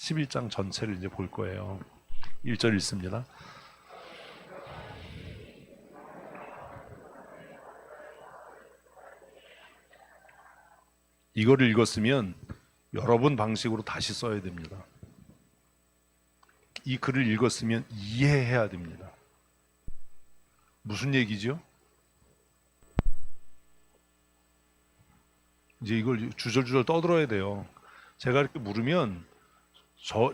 11장 전체를 이제 볼 거예요. 1절 읽습니다. 이거를 읽었으면 여러 번 방식으로 다시 써야 됩니다. 이 글을 읽었으면 이해해야 됩니다. 무슨 얘기죠? 이제 이걸 주절주절 떠들어야 돼요. 제가 이렇게 물으면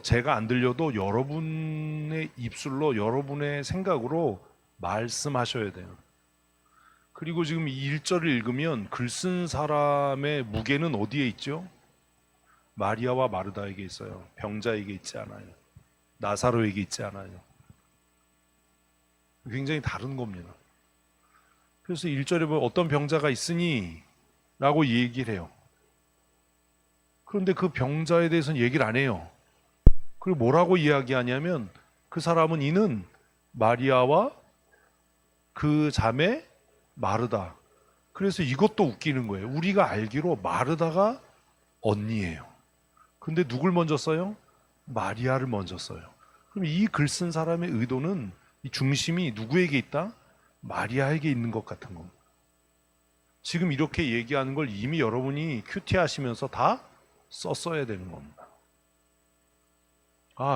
제가 안 들려도 여러분의 입술로 여러분의 생각으로 말씀하셔야 돼요. 그리고 지금 이 1절을 읽으면 글 쓴 사람의 무게는 어디에 있죠? 마리아와 마르다에게 있어요. 병자에게 있지 않아요. 나사로에게 있지 않아요. 굉장히 다른 겁니다. 그래서 1절에 보면 어떤 병자가 있으니 라고 얘기를 해요. 그런데 그 병자에 대해서는 얘기를 안 해요. 그리고 뭐라고 이야기하냐면 그 사람은 이는 마리아와 그 자매 마르다. 그래서 이것도 웃기는 거예요. 우리가 알기로 마르다가 언니예요. 근데 누굴 먼저 써요? 마리아를 먼저 써요. 그럼 이 글 쓴 사람의 의도는 이 중심이 누구에게 있다? 마리아에게 있는 것 같은 겁니다. 지금 이렇게 얘기하는 걸 이미 여러분이 큐티 하시면서 다 썼어야 되는 겁니다.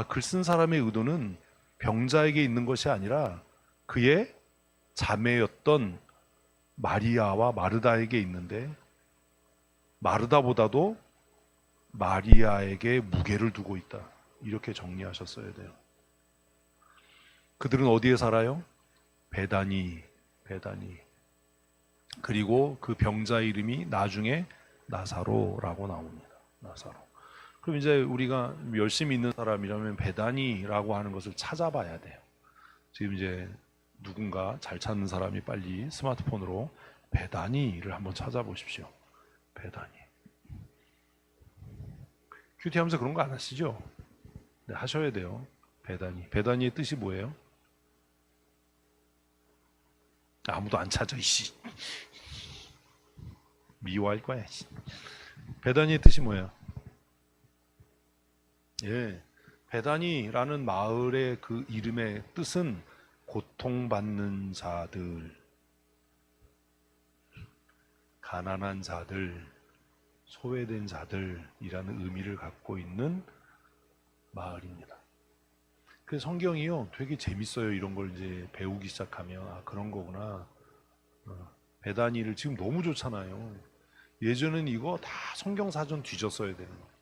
글 쓴 사람의 의도는 병자에게 있는 것이 아니라 그의 자매였던 마리아와 마르다에게 있는데 마르다보다도 마리아에게 무게를 두고 있다. 이렇게 정리하셨어야 돼요. 그들은 어디에 살아요? 베다니. 그리고 그 병자 이름이 나중에 나사로라고 나옵니다. 나사로. 그럼 이제 우리가 열심히 있는 사람이라면 베다니라고 하는 것을 찾아봐야 돼요. 지금 이제 누군가 잘 찾는 사람이 빨리 스마트폰으로 베다니를 한번 찾아보십시오. 베다니. 큐티 하면서 그런 거 안 하시죠? 네, 하셔야 돼요. 베다니. 베다니의 뜻이 뭐예요? 아무도 안 찾아, 이씨. 미워할 거야, 이씨. 베다니의 뜻이 뭐예요? 예. 베다니라는 마을의 그 이름의 뜻은 고통받는 자들, 가난한 자들, 소외된 자들이라는 의미를 갖고 있는 마을입니다. 그 성경이요 되게 재밌어요. 이런 걸 이제 배우기 시작하면 그런 거구나. 베다니를 지금 너무 좋잖아요. 예전엔 이거 다 성경사전 뒤졌어야 되는 거예요.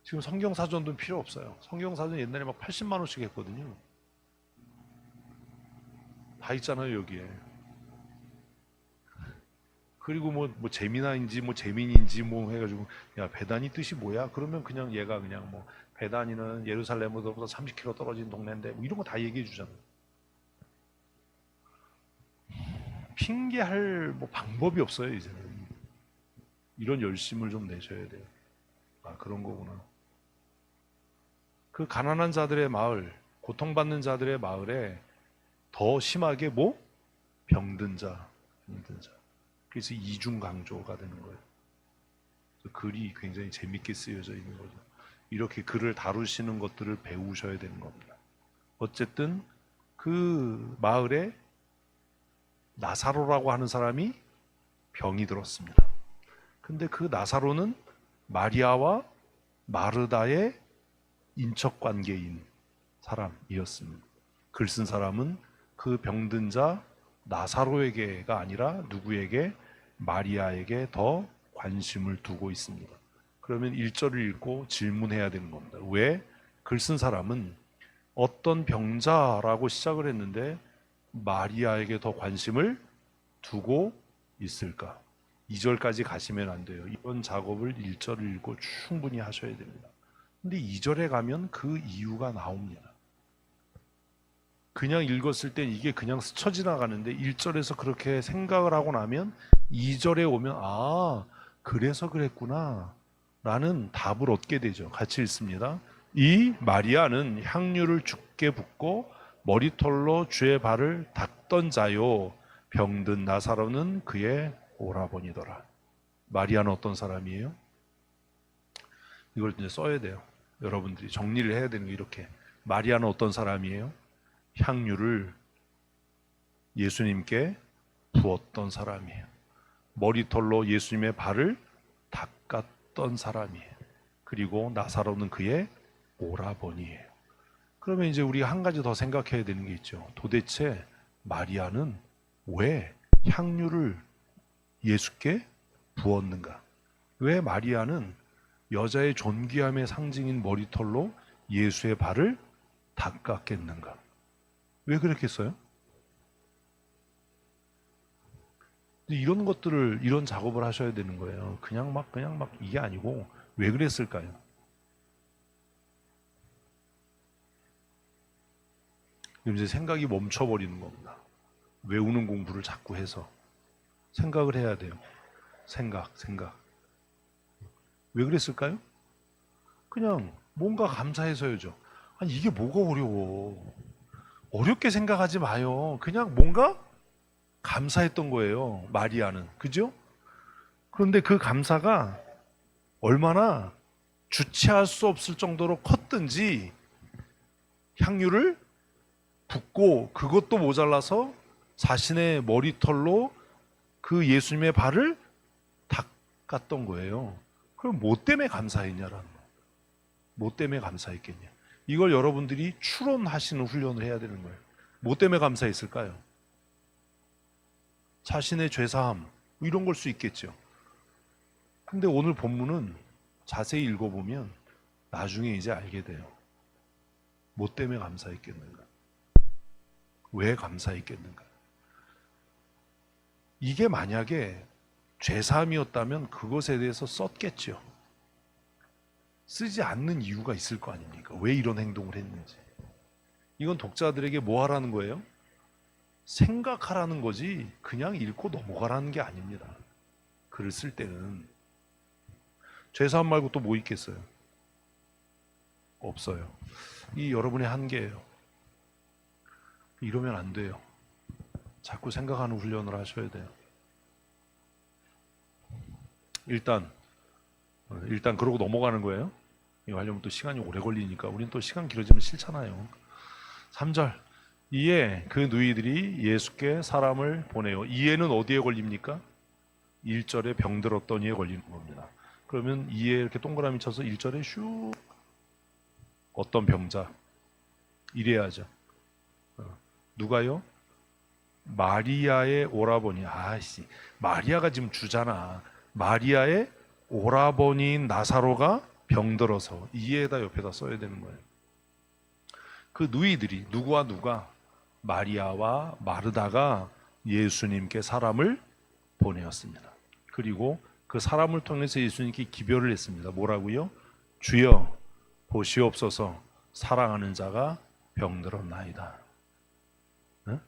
지금 성경사전도 필요 없어요. 성경사전 옛날에 막 80만 원씩 했거든요. 다 있잖아요 여기에. 그리고 뭐 재미나인지 뭐 재민인지 뭐 해가지고 야 베다니 뜻이 뭐야? 그러면 그냥 얘가 그냥 뭐 베다니는 예루살렘보다 30km 떨어진 동네인데 뭐 이런 거 다 얘기해 주잖아요. 핑계할 뭐 방법이 없어요 이제는. 이런 열심을 좀 내셔야 돼요. 그런 거구나. 그 가난한 자들의 마을, 고통받는 자들의 마을에 더 심하게 뭐 병든 자. 그래서 이중 강조가 되는 거예요. 글이 굉장히 재밌게 쓰여져 있는 거죠. 이렇게 글을 다루시는 것들을 배우셔야 되는 겁니다. 어쨌든 그 마을에 나사로라고 하는 사람이 병이 들었습니다. 근데 그 나사로는 마리아와 마르다의 인척관계인 사람이었습니다. 글 쓴 사람은 그 병든 자 나사로에게가 아니라 누구에게? 마리아에게 더 관심을 두고 있습니다. 그러면 1절을 읽고 질문해야 되는 겁니다. 왜 글 쓴 사람은 어떤 병자라고 시작을 했는데 마리아에게 더 관심을 두고 있을까? 2절까지 가시면 안 돼요. 이런 작업을 1절을 읽고 충분히 하셔야 됩니다. 근데 2절에 가면 그 이유가 나옵니다. 그냥 읽었을 땐 이게 그냥 스쳐 지나가는데 1절에서 그렇게 생각을 하고 나면 2절에 오면 그래서 그랬구나 라는 답을 얻게 되죠. 같이 읽습니다. 이 마리아는 향유를 주께 붓고 머리털로 주의 발을 닦던 자요 병든 나사로는 그의 오라버니더라. 마리아는 어떤 사람이에요? 이걸 이제 써야 돼요. 여러분들이 정리를 해야 되는 게 이렇게. 마리아는 어떤 사람이에요? 향유를 예수님께 부었던 사람이에요. 머리털로 예수님의 발을 닦았던 사람이에요. 그리고 나사로는 그의 오라버니예요. 그러면 이제 우리가 한 가지 더 생각해야 되는 게 있죠. 도대체 마리아는 왜 향유를 예수께 부었는가? 왜 마리아는 여자의 존귀함의 상징인 머리털로 예수의 발을 닦았겠는가? 왜 그랬겠어요? 이런 것들을, 이런 작업을 하셔야 되는 거예요. 그냥 막 이게 아니고 왜 그랬을까요? 이제 생각이 멈춰버리는 겁니다. 외우는 공부를 자꾸 해서 생각을 해야 돼요. 생각. 왜 그랬을까요? 그냥 뭔가 감사해서요죠. 아니 이게 뭐가 어려워. 어렵게 생각하지 마요. 그냥 뭔가 감사했던 거예요. 마리아는. 그죠? 그런데 그 감사가 얼마나 주체할 수 없을 정도로 컸든지 향유를 붓고 그것도 모자라서 자신의 머리털로 그 예수님의 발을 닦았던 거예요. 그럼 뭐 때문에 감사했냐라는 거예요. 뭐 때문에 감사했겠냐. 이걸 여러분들이 추론하시는 훈련을 해야 되는 거예요. 뭐 때문에 감사했을까요? 자신의 죄사함 이런 걸 수 있겠죠. 근데 오늘 본문은 자세히 읽어보면 나중에 이제 알게 돼요. 뭐 때문에 감사했겠는가? 왜 감사했겠는가? 이게 만약에 죄사함이었다면 그것에 대해서 썼겠죠. 쓰지 않는 이유가 있을 거 아닙니까? 왜 이런 행동을 했는지. 이건 독자들에게 뭐 하라는 거예요? 생각하라는 거지 그냥 읽고 넘어가라는 게 아닙니다. 글을 쓸 때는. 죄사함 말고 또 뭐 있겠어요? 없어요. 이 여러분의 한계예요. 이러면 안 돼요. 자꾸 생각하는 훈련을 하셔야 돼요. 일단 그러고 넘어가는 거예요. 이거 하려면 또 시간이 오래 걸리니까 우린 또 시간 길어지면 싫잖아요. 3절 이에 그 누이들이 예수께 사람을 보내요. 이에는 어디에 걸립니까? 1절에 병들었던 이에 걸리는 겁니다. 그러면 이에 이렇게 동그라미 쳐서 1절에 슉 어떤 병자 이래야죠. 누가요? 마리아의 오라버니. 아이씨, 마리아가 지금 주잖아. 마리아의 오라버니인 나사로가 병들어서 이에다 옆에다 써야 되는 거예요. 그 누이들이 누구와 누가? 마리아와 마르다가 예수님께 사람을 보내었습니다. 그리고 그 사람을 통해서 예수님께 기별을 했습니다. 뭐라고요? 주여 보시옵소서 사랑하는 자가 병들었나이다. 네?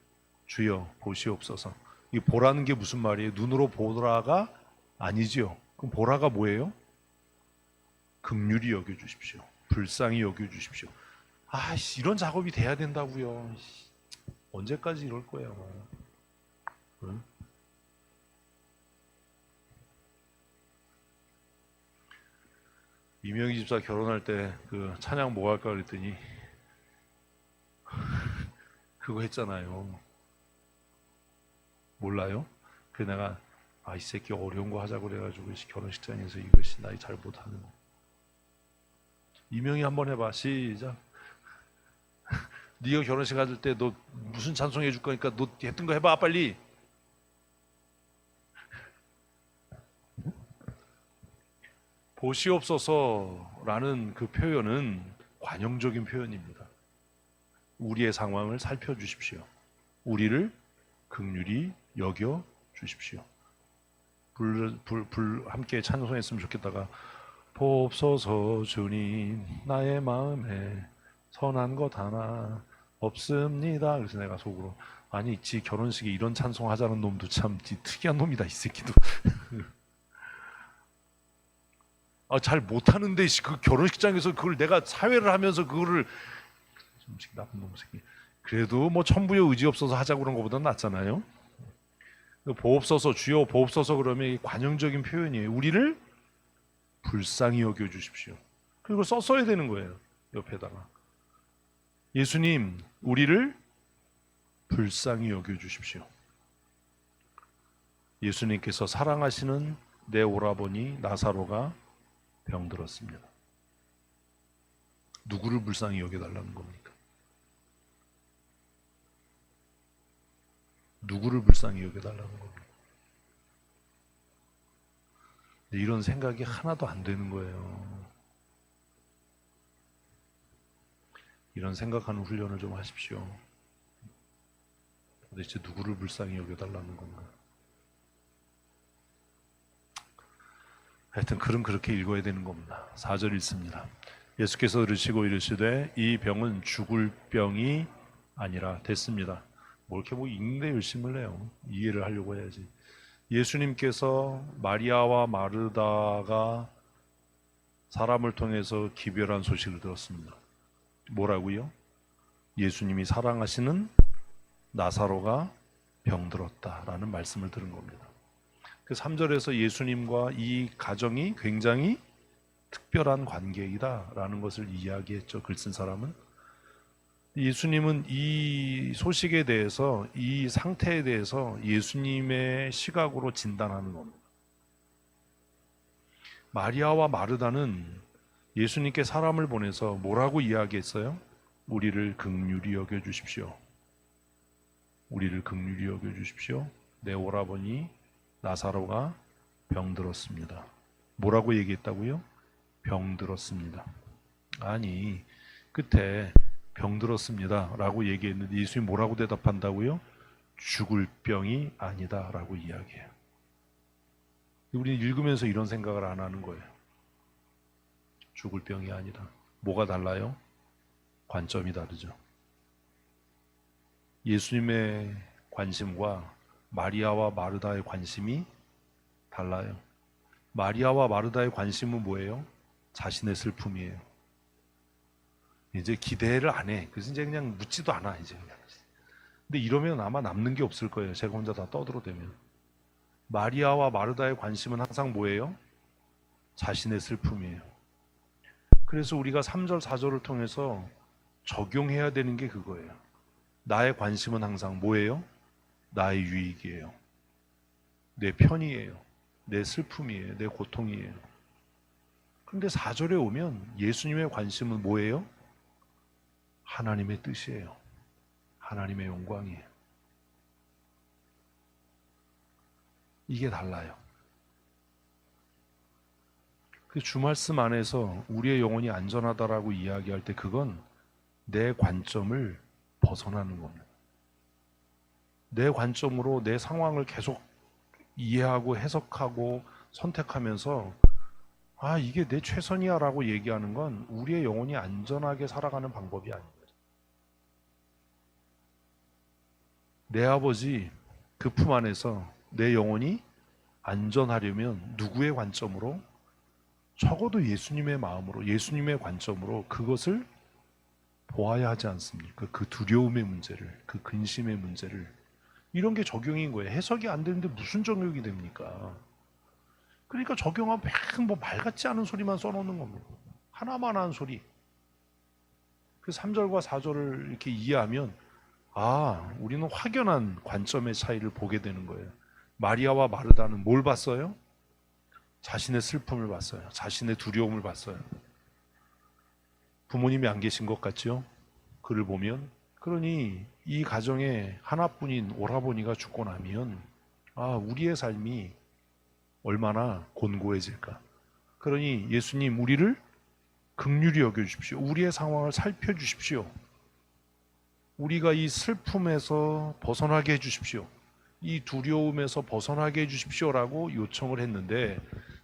주여 보시옵소서. 이 보라는 게 무슨 말이에요? 눈으로 보라가 아니지요. 그럼 보라가 뭐예요? 긍휼히 여겨주십시오. 불쌍히 여겨주십시오. 아이씨, 이런 작업이 돼야 된다고요. 언제까지 이럴 거야? 응? 이명희 집사 결혼할 때 그 찬양 뭐 할까 그랬더니 그거 했잖아요. 몰라요? 그래서 내가 이 새끼 어려운 거 하자고 그래가지고 결혼식장에서 이것이 나이 잘 못하는 거. 이명희 한번 해봐. 시작. 네가 결혼식 가질 때 너 무슨 찬송 해줄 거니까 너 했던 거 해봐 빨리. 보시옵소서라는 그 표현은 관용적인 표현입니다. 우리의 상황을 살펴주십시오. 우리를 긍휼히 여겨 주십시오. 불 함께 찬송했으면 좋겠다가 보옵소서 주님 나의 마음에 선한 것 하나 없습니다. 그래서 내가 속으로 아니 지 결혼식에 이런 찬송 하자는 놈도 참 특이한 놈이다 이 새끼도. 잘 못하는데 그 결혼식장에서 그걸 내가 사회를 하면서 그거를 좀 나쁜 놈 새끼. 그래도 뭐 천부의 의지 없어서 하자고 그런 것보다 낫잖아요. 보옵소서 주여 보옵소서 그러면 이 관용적인 표현이에요. 우리를 불쌍히 여겨 주십시오. 그리고 써야 되는 거예요. 옆에다가. 예수님, 우리를 불쌍히 여겨주십시오. 예수님께서 사랑하시는 내 오라버니 나사로가 병들었습니다. 누구를 불쌍히 여겨달라는 겁니까? 누구를 불쌍히 여겨달라는 겁니까? 이런 생각이 하나도 안 되는 거예요. 이런 생각하는 훈련을 좀 하십시오. 도대체 누구를 불쌍히 여겨달라는 건가? 하여튼 글은 그렇게 읽어야 되는 겁니다. 4절 읽습니다. 예수께서 들으시고 이르시되 이 병은 죽을 병이 아니라 됐습니다. 뭐 이렇게 읽는데 열심을 해요. 이해를 하려고 해야지. 예수님께서 마리아와 마르다가 사람을 통해서 기별한 소식을 들었습니다. 뭐라고요? 예수님이 사랑하시는 나사로가 병들었다라는 말씀을 들은 겁니다. 그 3절에서 예수님과 이 가정이 굉장히 특별한 관계이다라는 것을 이야기했죠. 글 쓴 사람은. 예수님은 이 소식에 대해서, 이 상태에 대해서 예수님의 시각으로 진단하는 겁니다. 마리아와 마르다는 예수님께 사람을 보내서 뭐라고 이야기했어요? 우리를 긍휼히 여겨주십시오. 우리를 긍휼히 여겨주십시오. 내 오라버니 나사로가 병들었습니다. 뭐라고 얘기했다고요? 병들었습니다. 아니, 끝에 병들었습니다 라고 얘기했는데 예수님이 뭐라고 대답한다고요? 죽을 병이 아니다 라고 이야기해요. 우리는 읽으면서 이런 생각을 안 하는 거예요. 죽을 병이 아니다. 뭐가 달라요? 관점이 다르죠. 예수님의 관심과 마리아와 마르다의 관심이 달라요. 마리아와 마르다의 관심은 뭐예요? 자신의 슬픔이에요. 이제 기대를 안 해. 그래서 이제 그냥 묻지도 않아. 이제 그냥. 근데 이러면 아마 남는 게 없을 거예요. 제가 혼자 다 떠들어대면. 마리아와 마르다의 관심은 항상 뭐예요? 자신의 슬픔이에요. 그래서 우리가 3절, 4절을 통해서 적용해야 되는 게 그거예요. 나의 관심은 항상 뭐예요? 나의 유익이에요. 내 편이에요. 내 슬픔이에요. 내 고통이에요. 그런데 4절에 오면 예수님의 관심은 뭐예요? 하나님의 뜻이에요. 하나님의 영광이에요. 이게 달라요. 그 주말씀 안에서 우리의 영혼이 안전하다라고 이야기할 때 그건 내 관점을 벗어나는 겁니다. 내 관점으로 내 상황을 계속 이해하고 해석하고 선택하면서 아, 이게 내 최선이야 라고 얘기하는 건 우리의 영혼이 안전하게 살아가는 방법이 아닙니다. 내 아버지 그 품 안에서 내 영혼이 안전하려면 누구의 관점으로? 적어도 예수님의 마음으로, 예수님의 관점으로 그것을 보아야 하지 않습니까? 그 두려움의 문제를, 그 근심의 문제를. 이런 게 적용인 거예요. 해석이 안 되는데 무슨 적용이 됩니까? 그러니까 적용하면 뭐 말 같지 않은 소리만 써놓는 겁니다. 하나만 한 소리. 그 3절과 4절을 이렇게 이해하면 아, 우리는 확연한 관점의 차이를 보게 되는 거예요. 마리아와 마르다는 뭘 봤어요? 자신의 슬픔을 봤어요. 자신의 두려움을 봤어요. 부모님이 안 계신 것 같죠? 글을 보면. 그러니 이 가정에 하나뿐인 오라버니가 죽고 나면 아, 우리의 삶이 얼마나 곤고해질까. 그러니 예수님 우리를 긍휼히 여겨주십시오. 우리의 상황을 살펴주십시오. 우리가 이 슬픔에서 벗어나게 해주십시오. 이 두려움에서 벗어나게 해주십시오라고 요청을 했는데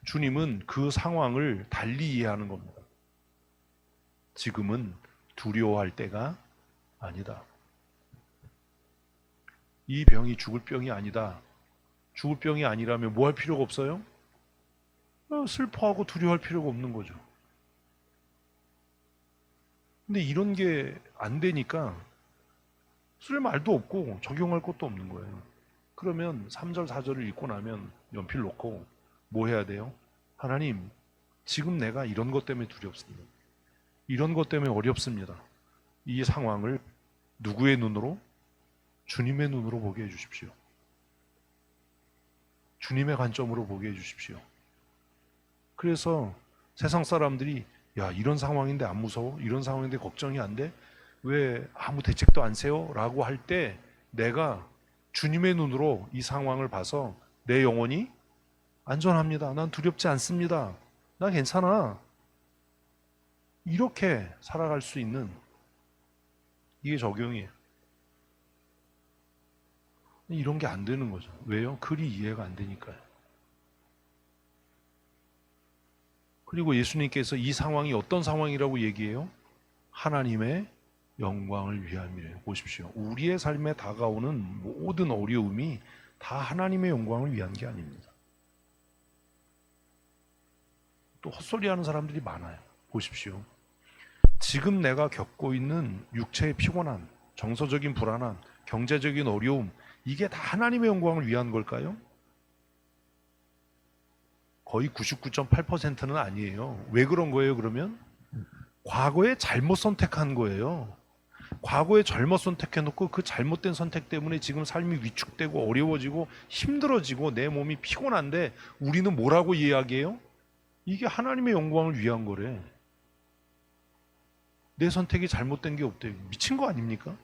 주님은 그 상황을 달리 이해하는 겁니다. 지금은 두려워할 때가 아니다. 이 병이 죽을 병이 아니다. 죽을 병이 아니라면 뭐 할 필요가 없어요? 슬퍼하고 두려워할 필요가 없는 거죠. 근데 이런 게 안 되니까 쓸 말도 없고 적용할 것도 없는 거예요. 그러면 3절, 4절을 읽고 나면 연필 놓고 뭐 해야 돼요? 하나님, 지금 내가 이런 것 때문에 두렵습니다. 이런 것 때문에 어렵습니다. 이 상황을 누구의 눈으로? 주님의 눈으로 보게 해주십시오. 주님의 관점으로 보게 해주십시오. 그래서 세상 사람들이 야, 이런 상황인데 안 무서워? 이런 상황인데 걱정이 안 돼? 왜 아무 대책도 안 세워? 라고 할 때 내가 주님의 눈으로 이 상황을 봐서 내 영혼이 안전합니다. 난 두렵지 않습니다. 난 괜찮아. 이렇게 살아갈 수 있는 이게 적용이에요. 이런 게 안 되는 거죠. 왜요? 글이 이해가 안 되니까요. 그리고 예수님께서 이 상황이 어떤 상황이라고 얘기해요? 하나님의 영광을 위함이래요. 보십시오. 우리의 삶에 다가오는 모든 어려움이 다 하나님의 영광을 위한 게 아닙니다. 또 헛소리하는 사람들이 많아요. 보십시오. 지금 내가 겪고 있는 육체의 피곤함, 정서적인 불안함, 경제적인 어려움, 이게 다 하나님의 영광을 위한 걸까요? 거의 99.8%는 아니에요. 왜 그런 거예요, 그러면? 과거에 잘못 선택한 거예요. 과거에 잘못 선택해놓고 그 잘못된 선택 때문에 지금 삶이 위축되고 어려워지고 힘들어지고 내 몸이 피곤한데 우리는 뭐라고 이야기해요? 이게 하나님의 영광을 위한 거래. 내 선택이 잘못된 게 없대요. 미친 거 아닙니까?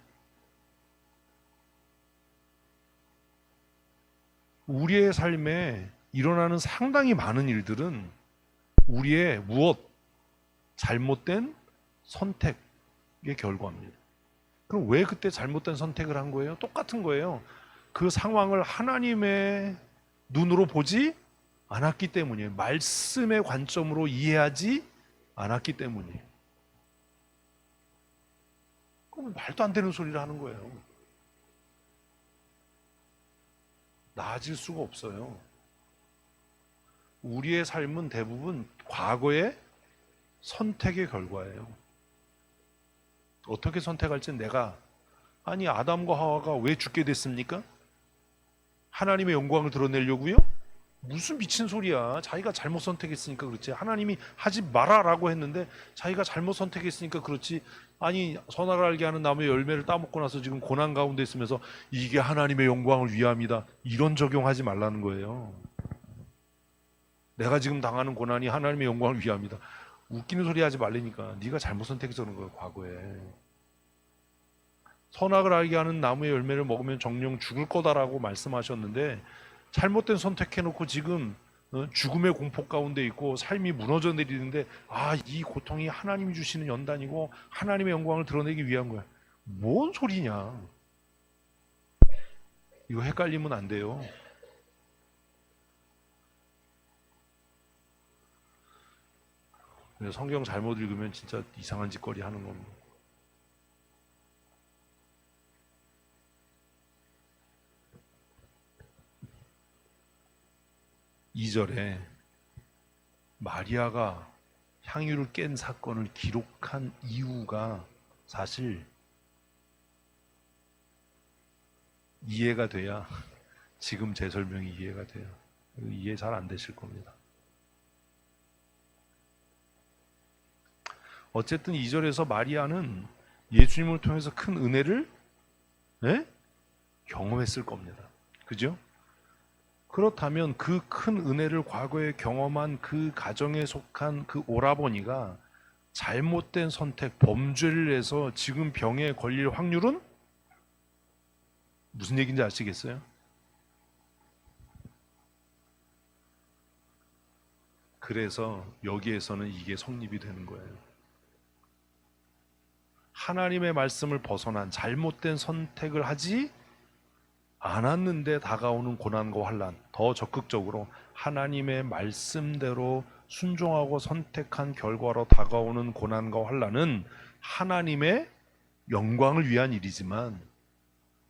우리의 삶에 일어나는 상당히 많은 일들은 우리의 무엇? 잘못된 선택의 결과입니다. 그럼 왜 그때 잘못된 선택을 한 거예요? 똑같은 거예요. 그 상황을 하나님의 눈으로 보지 않았기 때문이에요. 말씀의 관점으로 이해하지 않았기 때문이에요. 그럼 말도 안 되는 소리를 하는 거예요. 나아질 수가 없어요. 우리의 삶은 대부분 과거의 선택의 결과예요. 어떻게 선택할지는 내가 아니 아담과 하와가 왜 죽게 됐습니까? 하나님의 영광을 드러내려고요? 무슨 미친 소리야. 자기가 잘못 선택했으니까 그렇지. 하나님이 하지 마라라고 했는데 자기가 잘못 선택했으니까 그렇지. 아니 선악을 알게 하는 나무의 열매를 따먹고 나서 지금 고난 가운데 있으면서 이게 하나님의 영광을 위함이다. 이런 적용하지 말라는 거예요. 내가 지금 당하는 고난이 하나님의 영광을 위함이다. 웃기는 소리 하지 말라니까. 네가 잘못 선택해서 그런 거야, 과거에. 선악을 알게 하는 나무의 열매를 먹으면 정령 죽을 거다라고 말씀하셨는데 잘못된 선택해놓고 지금 죽음의 공포 가운데 있고 삶이 무너져 내리는데 이 고통이 하나님이 주시는 연단이고 하나님의 영광을 드러내기 위한 거야. 뭔 소리냐. 이거 헷갈리면 안 돼요. 성경 잘못 읽으면 진짜 이상한 짓거리 하는 겁니다. 이 절에 마리아가 향유를 깬 사건을 기록한 이유가 사실 이해가 돼야 지금 제 설명이 이해가 돼요. 이해 잘 안 되실 겁니다. 어쨌든 2절에서 마리아는 예수님을 통해서 큰 은혜를 경험했을 겁니다. 그죠? 그렇다면 그 큰 은혜를 과거에 경험한 그 가정에 속한 그 오라버니가 잘못된 선택, 범죄를 해서 지금 병에 걸릴 확률은 무슨 얘기인지 아시겠어요? 그래서 여기에서는 이게 성립이 되는 거예요. 하나님의 말씀을 벗어난 잘못된 선택을 하지 않았는데 다가오는 고난과 환난, 더 적극적으로 하나님의 말씀대로 순종하고 선택한 결과로 다가오는 고난과 환난은 하나님의 영광을 위한 일이지만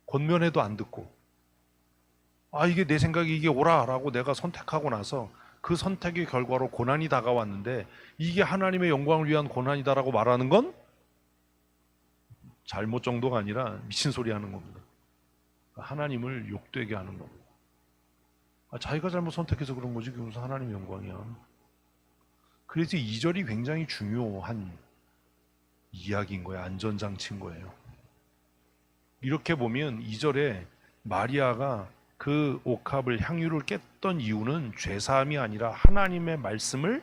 권면해도 안 듣고 이게 내 생각이 이게 옳아라고 내가 선택하고 나서 그 선택의 결과로 고난이 다가왔는데 이게 하나님의 영광을 위한 고난이다라고 말하는 건 잘못 정도가 아니라 미친 소리 하는 겁니다. 하나님을 욕되게 하는 겁니다. 자기가 잘못 선택해서 그런 거지 그게 무슨 하나님의 영광이야. 그래서 2절이 굉장히 중요한 이야기인 거예요. 안전장치인 거예요. 이렇게 보면 2절에 마리아가 그 옥합을 향유를 깼던 이유는 죄사함이 아니라 하나님의 말씀을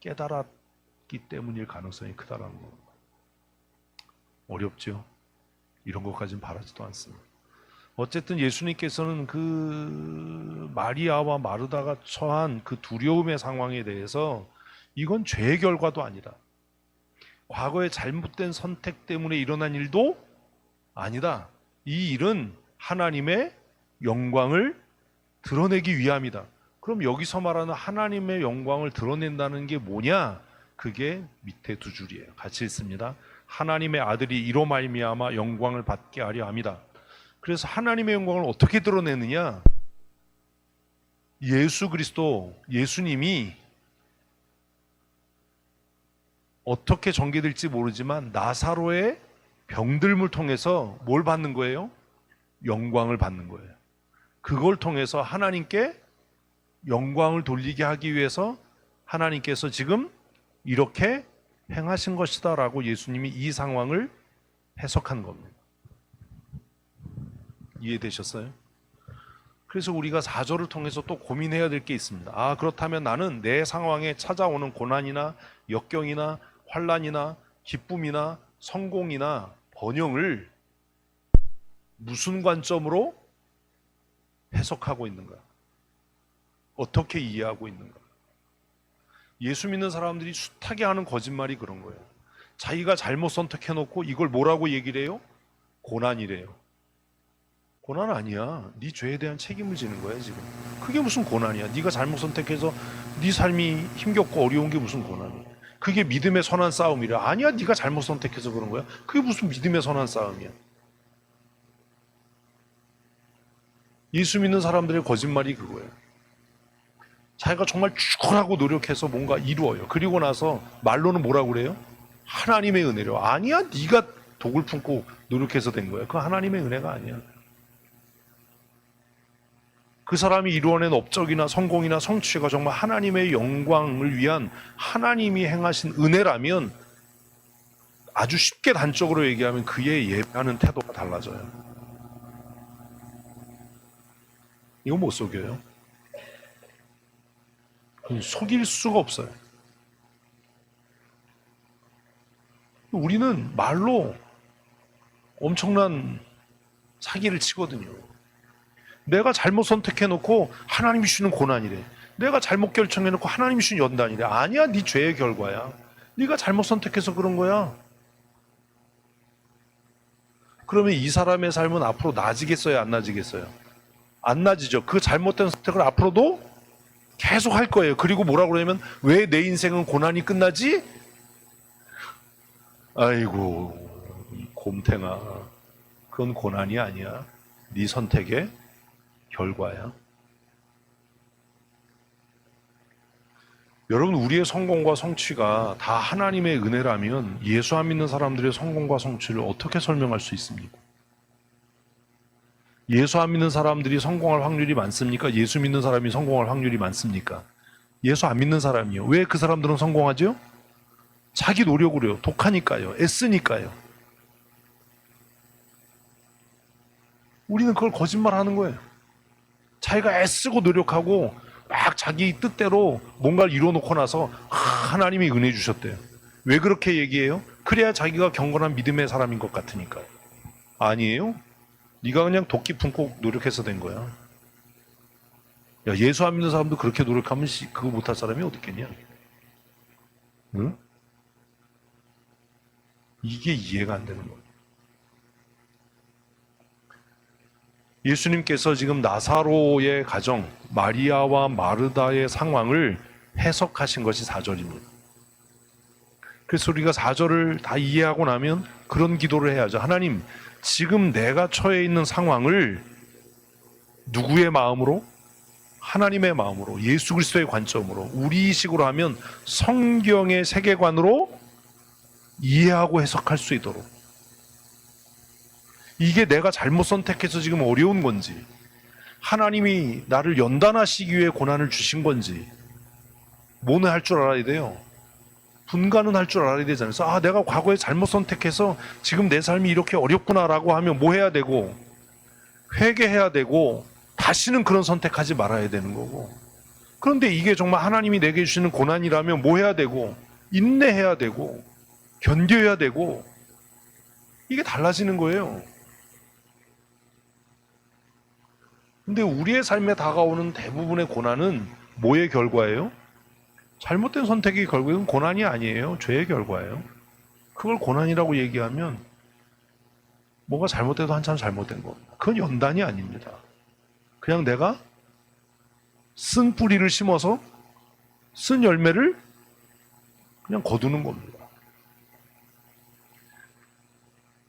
깨달았기 때문일 가능성이 크다라는 겁니다. 어렵죠? 이런 것까지는 바라지도 않습니다. 어쨌든 예수님께서는 그 마리아와 마르다가 처한 그 두려움의 상황에 대해서 이건 죄의 결과도 아니다. 과거의 잘못된 선택 때문에 일어난 일도 아니다. 이 일은 하나님의 영광을 드러내기 위함이다. 그럼 여기서 말하는 하나님의 영광을 드러낸다는 게 뭐냐? 그게 밑에 두 줄이에요. 같이 읽습니다. 하나님의 아들이 이로 말미암아 영광을 받게 하려 함이다. 그래서 하나님의 영광을 어떻게 드러내느냐? 예수 그리스도, 예수님이 어떻게 전개될지 모르지만 나사로의 병들물 통해서 뭘 받는 거예요? 영광을 받는 거예요. 그걸 통해서 하나님께 영광을 돌리게 하기 위해서 하나님께서 지금 이렇게 행하신 것이다 라고 예수님이 이 상황을 해석한 겁니다. 이해되셨어요? 그래서 우리가 4절을 통해서 또 고민해야 될 게 있습니다. 아, 그렇다면 나는 내 상황에 찾아오는 고난이나 역경이나 환난이나 기쁨이나 성공이나 번영을 무슨 관점으로 해석하고 있는가? 어떻게 이해하고 있는가? 예수 믿는 사람들이 숱하게 하는 거짓말이 그런 거예요. 자기가 잘못 선택해놓고 이걸 뭐라고 얘기를 해요? 고난이래요. 고난 아니야. 네 죄에 대한 책임을 지는 거야 지금. 그게 무슨 고난이야. 네가 잘못 선택해서 네 삶이 힘겹고 어려운 게 무슨 고난이야. 그게 믿음의 선한 싸움이라. 아니야, 네가 잘못 선택해서 그런 거야. 그게 무슨 믿음의 선한 싸움이야. 예수 믿는 사람들의 거짓말이 그거예요. 자기가 정말 죽으라고 노력해서 뭔가 이루어요. 그리고 나서 말로는 뭐라고 그래요? 하나님의 은혜로. 아니야, 네가 독을 품고 노력해서 된 거야. 그건 하나님의 은혜가 아니야. 그 사람이 이루어낸 업적이나 성공이나 성취가 정말 하나님의 영광을 위한 하나님이 행하신 은혜라면 아주 쉽게 단적으로 얘기하면 그의 예배하는 태도가 달라져요. 이거 못 속여요. 속일 수가 없어요. 우리는 말로 엄청난 사기를 치거든요. 내가 잘못 선택해놓고 하나님이 주시는 고난이래. 내가 잘못 결정해놓고 하나님이 주시는 연단이래. 아니야, 네 죄의 결과야. 네가 잘못 선택해서 그런 거야. 그러면 이 사람의 삶은 앞으로 나아지겠어요, 안 나아지겠어요? 안 나아지죠. 그 잘못된 선택을 앞으로도 계속 할 거예요. 그리고 뭐라고 그러냐면 왜 내 인생은 고난이 끝나지? 아이고, 곰탱아, 그건 고난이 아니야. 네 선택의 결과야. 여러분, 우리의 성공과 성취가 다 하나님의 은혜라면 예수 안 믿는 사람들의 성공과 성취를 어떻게 설명할 수 있습니까? 예수 안 믿는 사람들이 성공할 확률이 많습니까? 예수 믿는 사람이 성공할 확률이 많습니까? 예수 안 믿는 사람이요. 왜 그 사람들은 성공하죠? 자기 노력으로요. 독하니까요. 애쓰니까요. 우리는 그걸 거짓말하는 거예요. 자기가 애쓰고 노력하고 막 자기 뜻대로 뭔가를 이뤄놓고 나서 하나님이 은혜 주셨대요. 왜 그렇게 얘기해요? 그래야 자기가 경건한 믿음의 사람인 것 같으니까요. 아니에요. 네가 그냥 도끼 품고 노력해서 된 거야. 야, 예수 안 믿는 사람도 그렇게 노력하면 그거 못할 사람이 어디 있겠냐? 응? 이게 이해가 안 되는 거예요. 예수님께서 지금 나사로의 가정, 마리아와 마르다의 상황을 해석하신 것이 4절입니다. 그래서 우리가 4절을 다 이해하고 나면 그런 기도를 해야죠. 하나님, 지금 내가 처해 있는 상황을 누구의 마음으로? 하나님의 마음으로, 예수 그리스도의 관점으로, 우리식으로 하면 성경의 세계관으로 이해하고 해석할 수 있도록. 이게 내가 잘못 선택해서 지금 어려운 건지, 하나님이 나를 연단하시기 위해 고난을 주신 건지, 뭐는 할 줄 알아야 돼요. 분간은 할 줄 알아야 되잖아요. 그래서 내가 과거에 잘못 선택해서 지금 내 삶이 이렇게 어렵구나라고 하면 뭐 해야 되고, 회개해야 되고, 다시는 그런 선택하지 말아야 되는 거고. 그런데 이게 정말 하나님이 내게 주시는 고난이라면 뭐 해야 되고, 인내해야 되고, 견뎌야 되고, 이게 달라지는 거예요. 근데 우리의 삶에 다가오는 대부분의 고난은 뭐의 결과예요? 잘못된 선택이 결국은 고난이 아니에요. 죄의 결과예요. 그걸 고난이라고 얘기하면 뭔가 잘못돼도 한참 잘못된 겁니다. 그건 연단이 아닙니다. 그냥 내가 쓴 뿌리를 심어서 쓴 열매를 그냥 거두는 겁니다.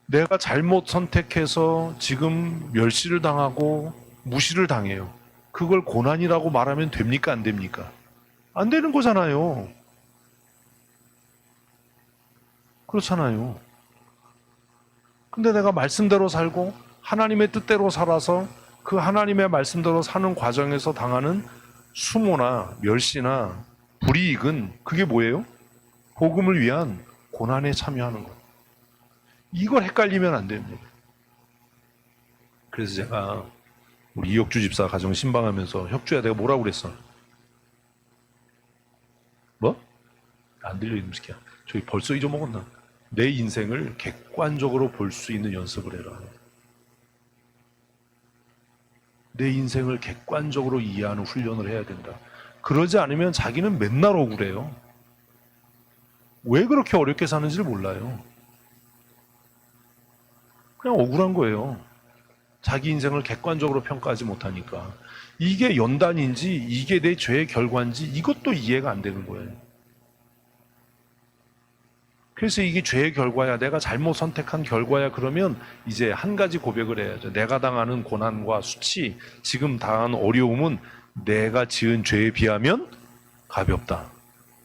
내가 잘못 선택해서 지금 멸시를 당하고 무시를 당해요. 그걸 고난이라고 말하면 됩니까? 안 됩니까? 안 되는 거잖아요. 그렇잖아요. 근데 내가 말씀대로 살고 하나님의 뜻대로 살아서 그 하나님의 말씀대로 사는 과정에서 당하는 수모나 멸시나 불이익은 그게 뭐예요? 복음을 위한 고난에 참여하는 것. 이걸 헷갈리면 안 됩니다. 그래서 제가 우리 이혁주 집사 가정 신방하면서 혁주야 내가 뭐라고 그랬어? 뭐? 안 들려 이놈 새끼야. 저기 벌써 잊어먹었나? 내 인생을 객관적으로 볼 수 있는 연습을 해라. 내 인생을 객관적으로 이해하는 훈련을 해야 된다. 그러지 않으면 자기는 맨날 억울해요. 왜 그렇게 어렵게 사는지를 몰라요. 그냥 억울한 거예요. 자기 인생을 객관적으로 평가하지 못하니까. 이게 연단인지 이게 내 죄의 결과인지 이것도 이해가 안 되는 거예요. 그래서 이게 죄의 결과야, 내가 잘못 선택한 결과야 그러면 이제 한 가지 고백을 해야죠. 내가 당하는 고난과 수치, 지금 당하는 어려움은 내가 지은 죄에 비하면 가볍다.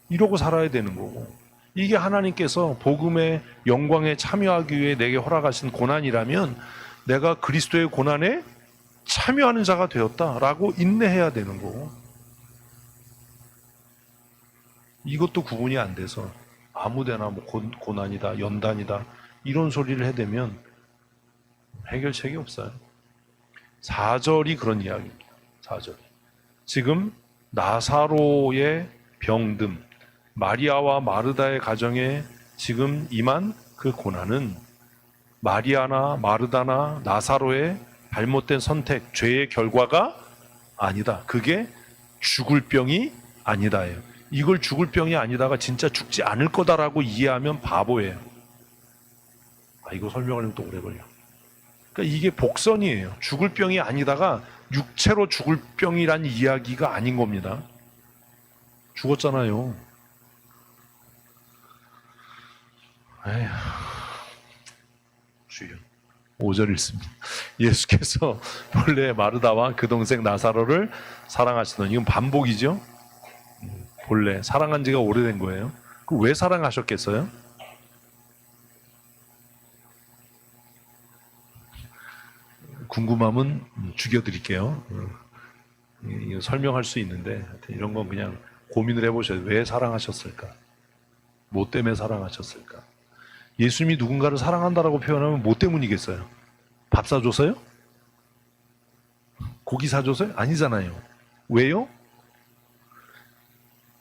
이러고 살아야 되는 거고. 이게 하나님께서 복음의 영광에 참여하기 위해 내게 허락하신 고난이라면 내가 그리스도의 고난에 참여하는 자가 되었다라고 인내해야 되는 거고. 이것도 구분이 안 돼서 아무데나 뭐 고난이다, 연단이다 이런 소리를 해대면 해결책이 없어요. 4절이 그런 이야기입니다. 4절. 지금 나사로의 병듦, 마리아와 마르다의 가정에 지금 임한 그 고난은 마리아나 마르다나 나사로의 잘못된 선택, 죄의 결과가 아니다. 그게 죽을 병이 아니다예요. 이걸 죽을 병이 아니다가 진짜 죽지 않을 거다라고 이해하면 바보예요. 이거 설명하려면 또 오래 걸려. 그러니까 이게 복선이에요. 죽을 병이 아니다가 육체로 죽을 병이란 이야기가 아닌 겁니다. 죽었잖아요. 에휴, 주여. 5절 읽습니다. 예수께서 본래 마르다와 그 동생 나사로를 사랑하시더니, 이건 반복이죠. 본래 사랑한 지가 오래된 거예요. 그 왜 사랑하셨겠어요? 궁금하면 죽여드릴게요. 이거 설명할 수 있는데 이런 건 그냥 고민을 해보셔야 돼요. 왜 사랑하셨을까? 뭐 때문에 사랑하셨을까? 예수님이 누군가를 사랑한다라고 표현하면 뭐 때문이겠어요? 밥 사줘서요? 고기 사줘서요? 아니잖아요. 왜요?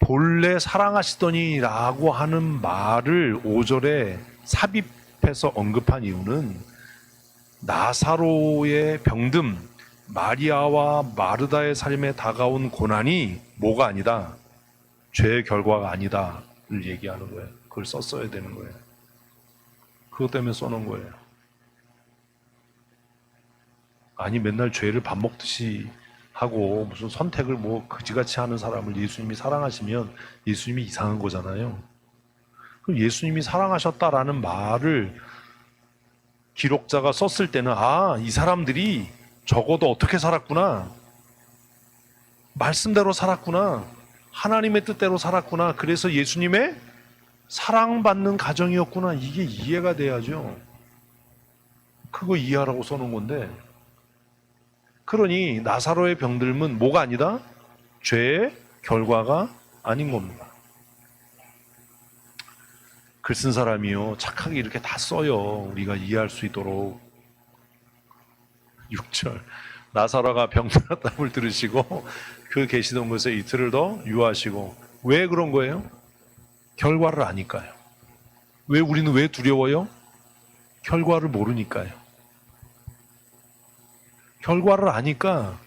본래 사랑하시더니 라고 하는 말을 5절에 삽입해서 언급한 이유는 나사로의 병듦, 마리아와 마르다의 삶에 다가온 고난이 뭐가 아니다, 죄의 결과가 아니다를 얘기하는 거예요. 그걸 썼어야 되는 거예요. 그것 때문에 써놓은 거예요. 아니 맨날 죄를 밥 먹듯이 하고 무슨 선택을 뭐 그지같이 하는 사람을 예수님이 사랑하시면 예수님이 이상한 거잖아요. 그럼 예수님이 사랑하셨다라는 말을 기록자가 썼을 때는 이 사람들이 적어도 어떻게 살았구나, 말씀대로 살았구나, 하나님의 뜻대로 살았구나, 그래서 예수님의 사랑받는 가정이었구나, 이게 이해가 돼야죠. 그거 이해하라고 써놓은 건데, 그러니 나사로의 병듦은 뭐가 아니다? 죄의 결과가 아닌 겁니다. 글 쓴 사람이요, 착하게 이렇게 다 써요. 우리가 이해할 수 있도록. 6절, 나사로가 병들었다을 들으시고 그 계시던 곳에 이틀을 더 유하시고. 왜 그런 거예요? 결과를 아니까요. 왜 우리는 왜 두려워요? 결과를 모르니까요. 결과를 아니까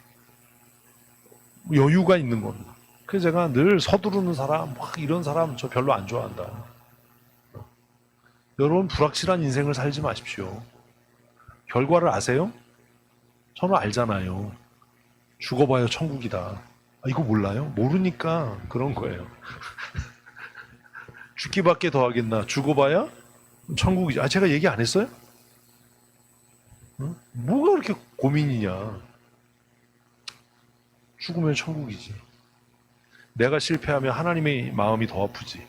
여유가 있는 겁니다. 그래서 제가 늘 서두르는 사람, 막 이런 사람 저 별로 안 좋아한다. 여러분, 불확실한 인생을 살지 마십시오. 결과를 아세요? 저는 알잖아요. 죽어봐야 천국이다. 이거 몰라요? 모르니까 그런 거예요. 죽기밖에 더 하겠나? 죽어봐야 천국이지. 제가 얘기 안 했어요? 응? 뭐가 그렇게 고민이냐? 죽으면 천국이지. 내가 실패하면 하나님의 마음이 더 아프지.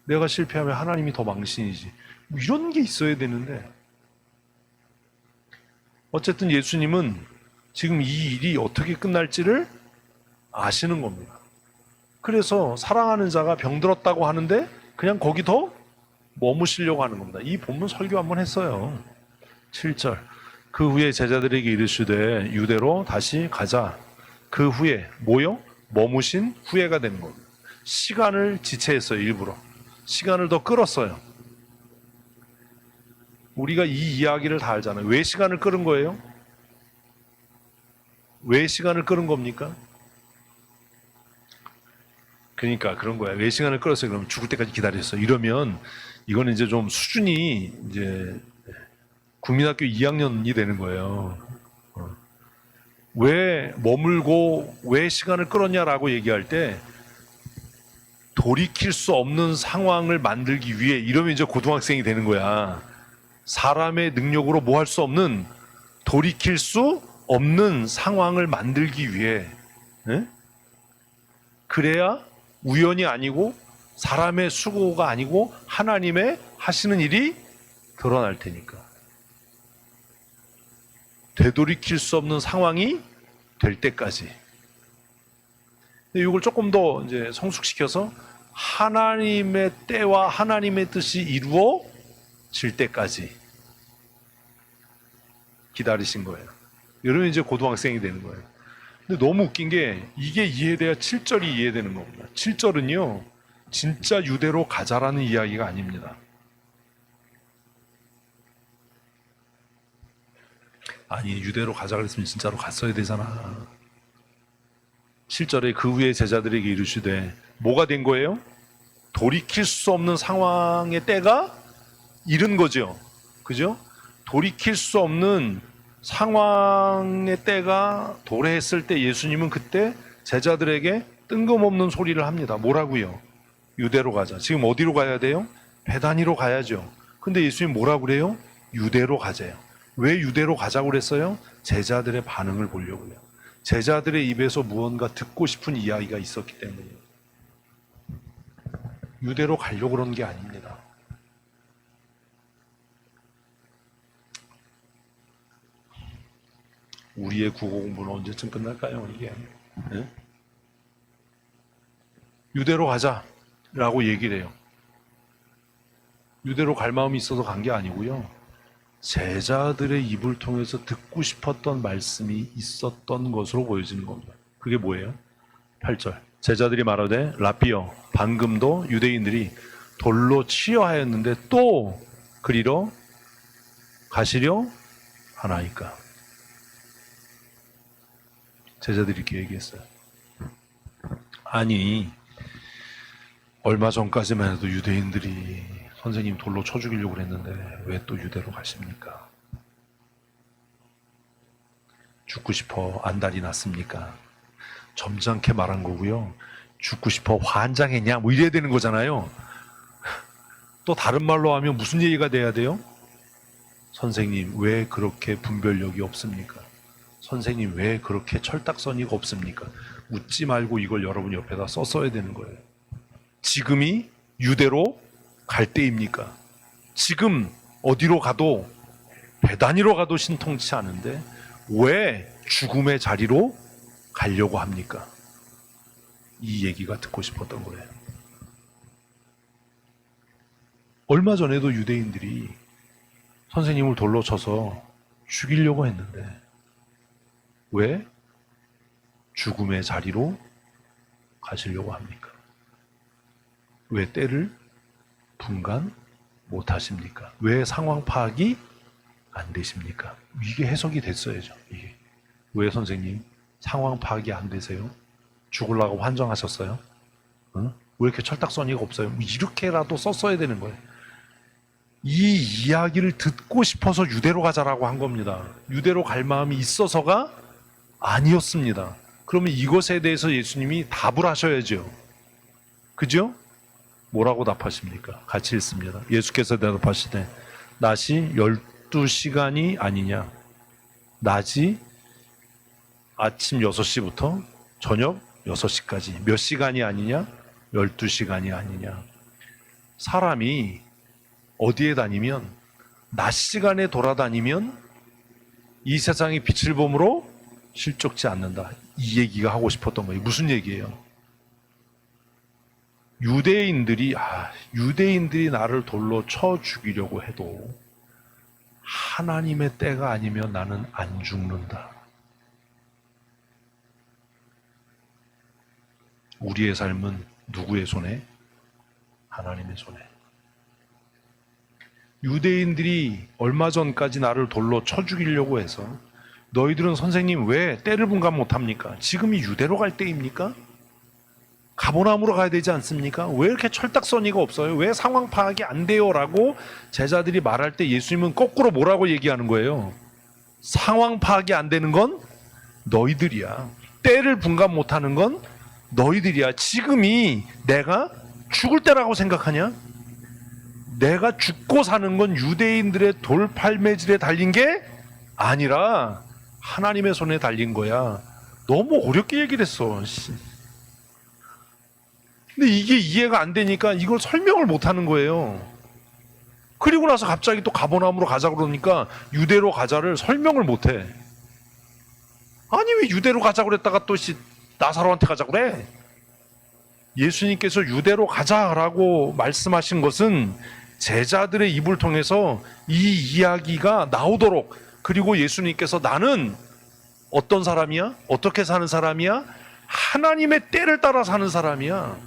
내가 실패하면 하나님이 더 망신이지. 뭐 이런 게 있어야 되는데. 어쨌든 예수님은 지금 이 일이 어떻게 끝날지를 아시는 겁니다. 그래서 사랑하는 자가 병들었다고 하는데 그냥 거기 더 머무시려고 하는 겁니다. 이 본문 설교 한번 했어요. 7절, 그 후에 제자들에게 이르시되 유대로 다시 가자. 그 후에 뭐요? 머무신 후회가 되는 겁니다. 시간을 지체했어요. 일부러 시간을 더 끌었어요. 우리가 이 이야기를 다 알잖아요. 왜 시간을 끌은 거예요? 왜 시간을 끌은 겁니까? 그러니까 그런 거야. 왜 시간을 끌었어요? 그럼 죽을 때까지 기다렸어. 이러면 이거는 이제 좀 수준이 이제 국민학교 2학년이 되는 거예요. 왜 머물고 왜 시간을 끌었냐라고 얘기할 때 돌이킬 수 없는 상황을 만들기 위해, 이러면 이제 고등학생이 되는 거야. 사람의 능력으로 뭐 할 수 없는, 돌이킬 수 없는 상황을 만들기 위해. 네? 그래야 우연이 아니고 사람의 수고가 아니고 하나님의 하시는 일이 드러날 테니까. 되돌이킬 수 없는 상황이 될 때까지. 근데 이걸 조금 더 이제 성숙시켜서 하나님의 때와 하나님의 뜻이 이루어질 때까지 기다리신 거예요. 여러분 이제 고등학생이 되는 거예요. 근데 너무 웃긴 게 이게 이해돼야 7절이 이해되는 겁니다. 7절은요, 진짜 유대로 가자라는 이야기가 아닙니다. 아니, 유대로 가자 그랬으면 진짜로 갔어야 되잖아. 7절에 그 후에 제자들에게 이르시되 뭐가 된 거예요? 돌이킬 수 없는 상황의 때가 이른 거죠. 그죠? 돌이킬 수 없는 상황의 때가 도래했을 때 예수님은 그때 제자들에게 뜬금없는 소리를 합니다. 뭐라고요? 유대로 가자. 지금 어디로 가야 돼요? 베다니로 가야죠. 근데 예수님 뭐라고 그래요? 유대로 가재요. 왜 유대로 가자고 그랬어요? 제자들의 반응을 보려고요. 제자들의 입에서 무언가 듣고 싶은 이야기가 있었기 때문이에요. 유대로 가려고 그런 게 아닙니다. 우리의 국어 공부는 언제쯤 끝날까요? 이게 네? 유대로 가자라고 얘기를 해요. 유대로 갈 마음이 있어서 간 게 아니고요. 제자들의 입을 통해서 듣고 싶었던 말씀이 있었던 것으로 보여지는 겁니다. 그게 뭐예요? 8절. 제자들이 말하되 라삐여, 방금도 유대인들이 돌로 치려하였는데 또 그리로 가시려 하나이까. 제자들이 이렇게 얘기했어요. 아니, 얼마 전까지만 해도 유대인들이 선생님 돌로 쳐 죽이려고 그랬는데 왜 또 유대로 가십니까? 죽고 싶어 안달이 났습니까? 점잖게 말한 거고요. 죽고 싶어 환장했냐? 뭐 이래야 되는 거잖아요. 또 다른 말로 하면 무슨 얘기가 돼야 돼요? 선생님 왜 그렇게 분별력이 없습니까? 선생님 왜 그렇게 철딱서니가 없습니까? 웃지 말고 이걸 여러분 옆에다 썼어야 되는 거예요. 지금이 유대로 갈 때입니까? 지금 어디로 가도 베다니로 가도 신통치 않은데 왜 죽음의 자리로 가려고 합니까? 이 얘기가 듣고 싶었던 거예요. 얼마 전에도 유대인들이 선생님을 돌로 쳐서 죽이려고 했는데 왜 죽음의 자리로 가시려고 합니까? 왜 때를 분간 못 하십니까? 왜 상황 파악이 안 되십니까? 이게 해석이 됐어야죠. 이게. 왜 선생님 상황 파악이 안 되세요? 죽으려고 환정하셨어요? 응? 왜 이렇게 철딱서니가 없어요? 이렇게라도 썼어야 되는 거예요. 이 이야기를 듣고 싶어서 유대로 가자라고 한 겁니다. 유대로 갈 마음이 있어서가 아니었습니다. 그러면 이것에 대해서 예수님이 답을 하셔야죠. 그죠? 뭐라고 답하십니까? 같이 읽습니다. 예수께서 대답하시되 낮이 12시간이 아니냐? 낮이 아침 6시부터 저녁 6시까지 몇 시간이 아니냐? 12시간이 아니냐? 사람이 어디에 다니면 낮 시간에 돌아다니면 이 세상의 빛을 보므로 실족지 않는다. 이 얘기가 하고 싶었던 거예요. 무슨 얘기예요? 유대인들이 나를 돌로 쳐 죽이려고 해도 하나님의 때가 아니면 나는 안 죽는다. 우리의 삶은 누구의 손에? 하나님의 손에. 유대인들이 얼마 전까지 나를 돌로 쳐 죽이려고 해서 너희들은 선생님 왜 때를 분간 못합니까? 지금이 유대로 갈 때입니까? 가버나움으로 가야 되지 않습니까? 왜 이렇게 철딱서니가 없어요? 왜 상황 파악이 안 돼요? 라고 제자들이 말할 때 예수님은 거꾸로 뭐라고 얘기하는 거예요? 상황 파악이 안 되는 건 너희들이야. 때를 분간 못하는 건 너희들이야. 지금이 내가 죽을 때라고 생각하냐? 내가 죽고 사는 건 유대인들의 돌팔매질에 달린 게 아니라 하나님의 손에 달린 거야. 너무 어렵게 얘기를 했어. 근데 이게 이해가 안 되니까 이걸 설명을 못 하는 거예요. 그리고 나서 갑자기 또 가버나움으로 가자 그러니까 유대로 가자를 설명을 못 해. 아니 왜 유대로 가자 그랬다가 또 나사로한테 가자 그래? 예수님께서 유대로 가자라고 말씀하신 것은 제자들의 입을 통해서 이 이야기가 나오도록, 그리고 예수님께서 나는 어떤 사람이야? 어떻게 사는 사람이야? 하나님의 때를 따라 사는 사람이야.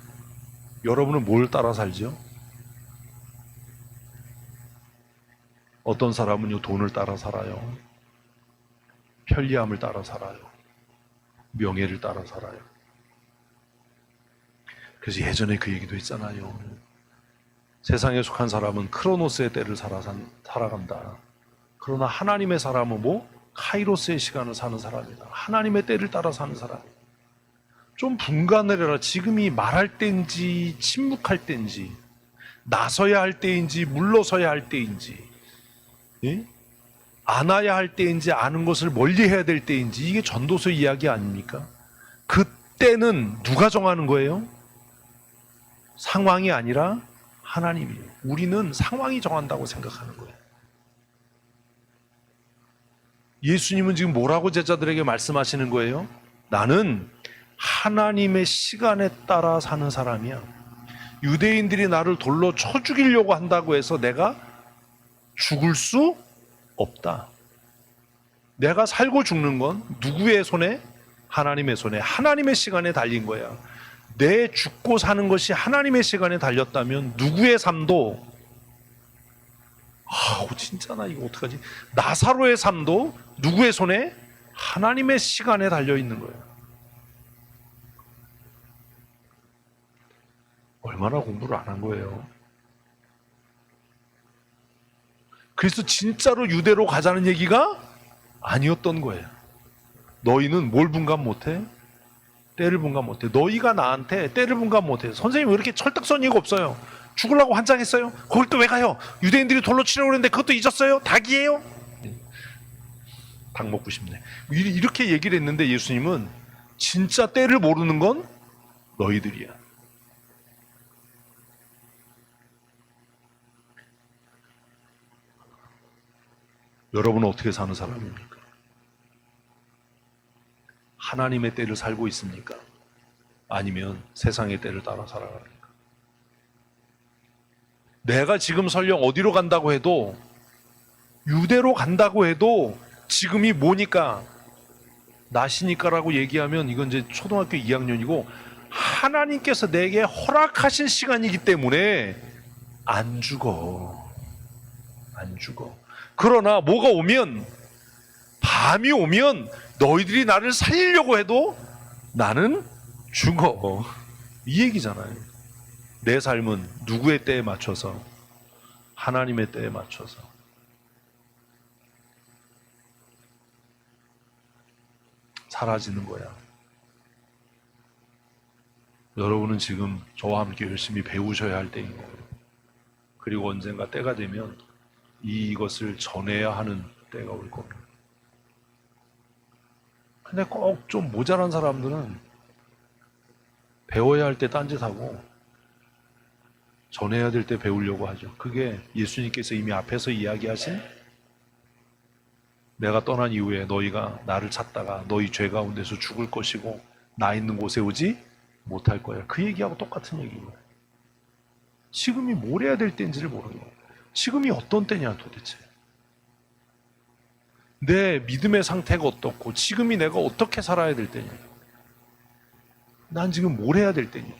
여러분은 뭘 따라 살죠? 어떤 사람은요 돈을 따라 살아요. 편리함을 따라 살아요. 명예를 따라 살아요. 그래서 예전에 그 얘기도 했잖아요. 세상에 속한 사람은 크로노스의 때를 살아간다. 그러나 하나님의 사람은 카이로스의 시간을 사는 사람이다. 하나님의 때를 따라 사는 사람. 좀 분간을 해라. 지금이 말할 때인지 침묵할 때인지, 나서야 할 때인지 물러서야 할 때인지, 예? 안아야 할 때인지 아는 것을 멀리해야 될 때인지, 이게 전도서 이야기 아닙니까? 그때는 누가 정하는 거예요? 상황이 아니라 하나님이에요. 우리는 상황이 정한다고 생각하는 거예요. 예수님은 지금 뭐라고 제자들에게 말씀하시는 거예요? 나는 하나님의 시간에 따라 사는 사람이야. 유대인들이 나를 돌로 쳐 죽이려고 한다고 해서 내가 죽을 수 없다. 내가 살고 죽는 건 누구의 손에? 하나님의 손에, 하나님의 시간에 달린 거야. 내 죽고 사는 것이 하나님의 시간에 달렸다면 누구의 삶도, 진짜 나 이거 어떡하지? 나사로의 삶도 누구의 손에? 하나님의 시간에 달려 있는 거예요. 얼마나 공부를 안 한 거예요. 그래서 진짜로 유대로 가자는 얘기가 아니었던 거예요. 너희는 뭘 분간 못해? 때를 분간 못해. 너희가 나한테 때를 분간 못해. 선생님 왜 이렇게 철딱서니가 없어요? 죽으려고 환장했어요? 거길 또 왜 가요? 유대인들이 돌로 치려고 그랬는데 그것도 잊었어요? 닭이에요? 닭 먹고 싶네. 이렇게 얘기를 했는데 예수님은 진짜 때를 모르는 건 너희들이야. 여러분은 어떻게 사는 사람입니까? 하나님의 때를 살고 있습니까? 아니면 세상의 때를 따라 살아갑니까? 내가 지금 설령 어디로 간다고 해도, 유대로 간다고 해도 지금이 뭐니까? 나시니까라고 얘기하면 이건 이제 초등학교 2학년이고 하나님께서 내게 허락하신 시간이기 때문에 안 죽어. 안 죽어. 그러나 뭐가 오면, 밤이 오면 너희들이 나를 살리려고 해도 나는 죽어. 이 얘기잖아요. 내 삶은 누구의 때에 맞춰서? 하나님의 때에 맞춰서. 사라지는 거야. 여러분은 지금 저와 함께 열심히 배우셔야 할 때인 거예요. 그리고 언젠가 때가 되면 이것을 전해야 하는 때가 올 겁니다. 근데 꼭 좀 모자란 사람들은 배워야 할 때 딴짓하고 전해야 될 때 배우려고 하죠. 그게 예수님께서 이미 앞에서 이야기하신, 내가 떠난 이후에 너희가 나를 찾다가 너희 죄 가운데서 죽을 것이고 나 있는 곳에 오지 못할 거야. 그 얘기하고 똑같은 얘기인 거예요. 지금이 뭘 해야 될 때인지를 모르는 거예요. 지금이 어떤 때냐 도대체. 내 믿음의 상태가 어떻고 지금이 내가 어떻게 살아야 될 때냐. 난 지금 뭘 해야 될 때냐.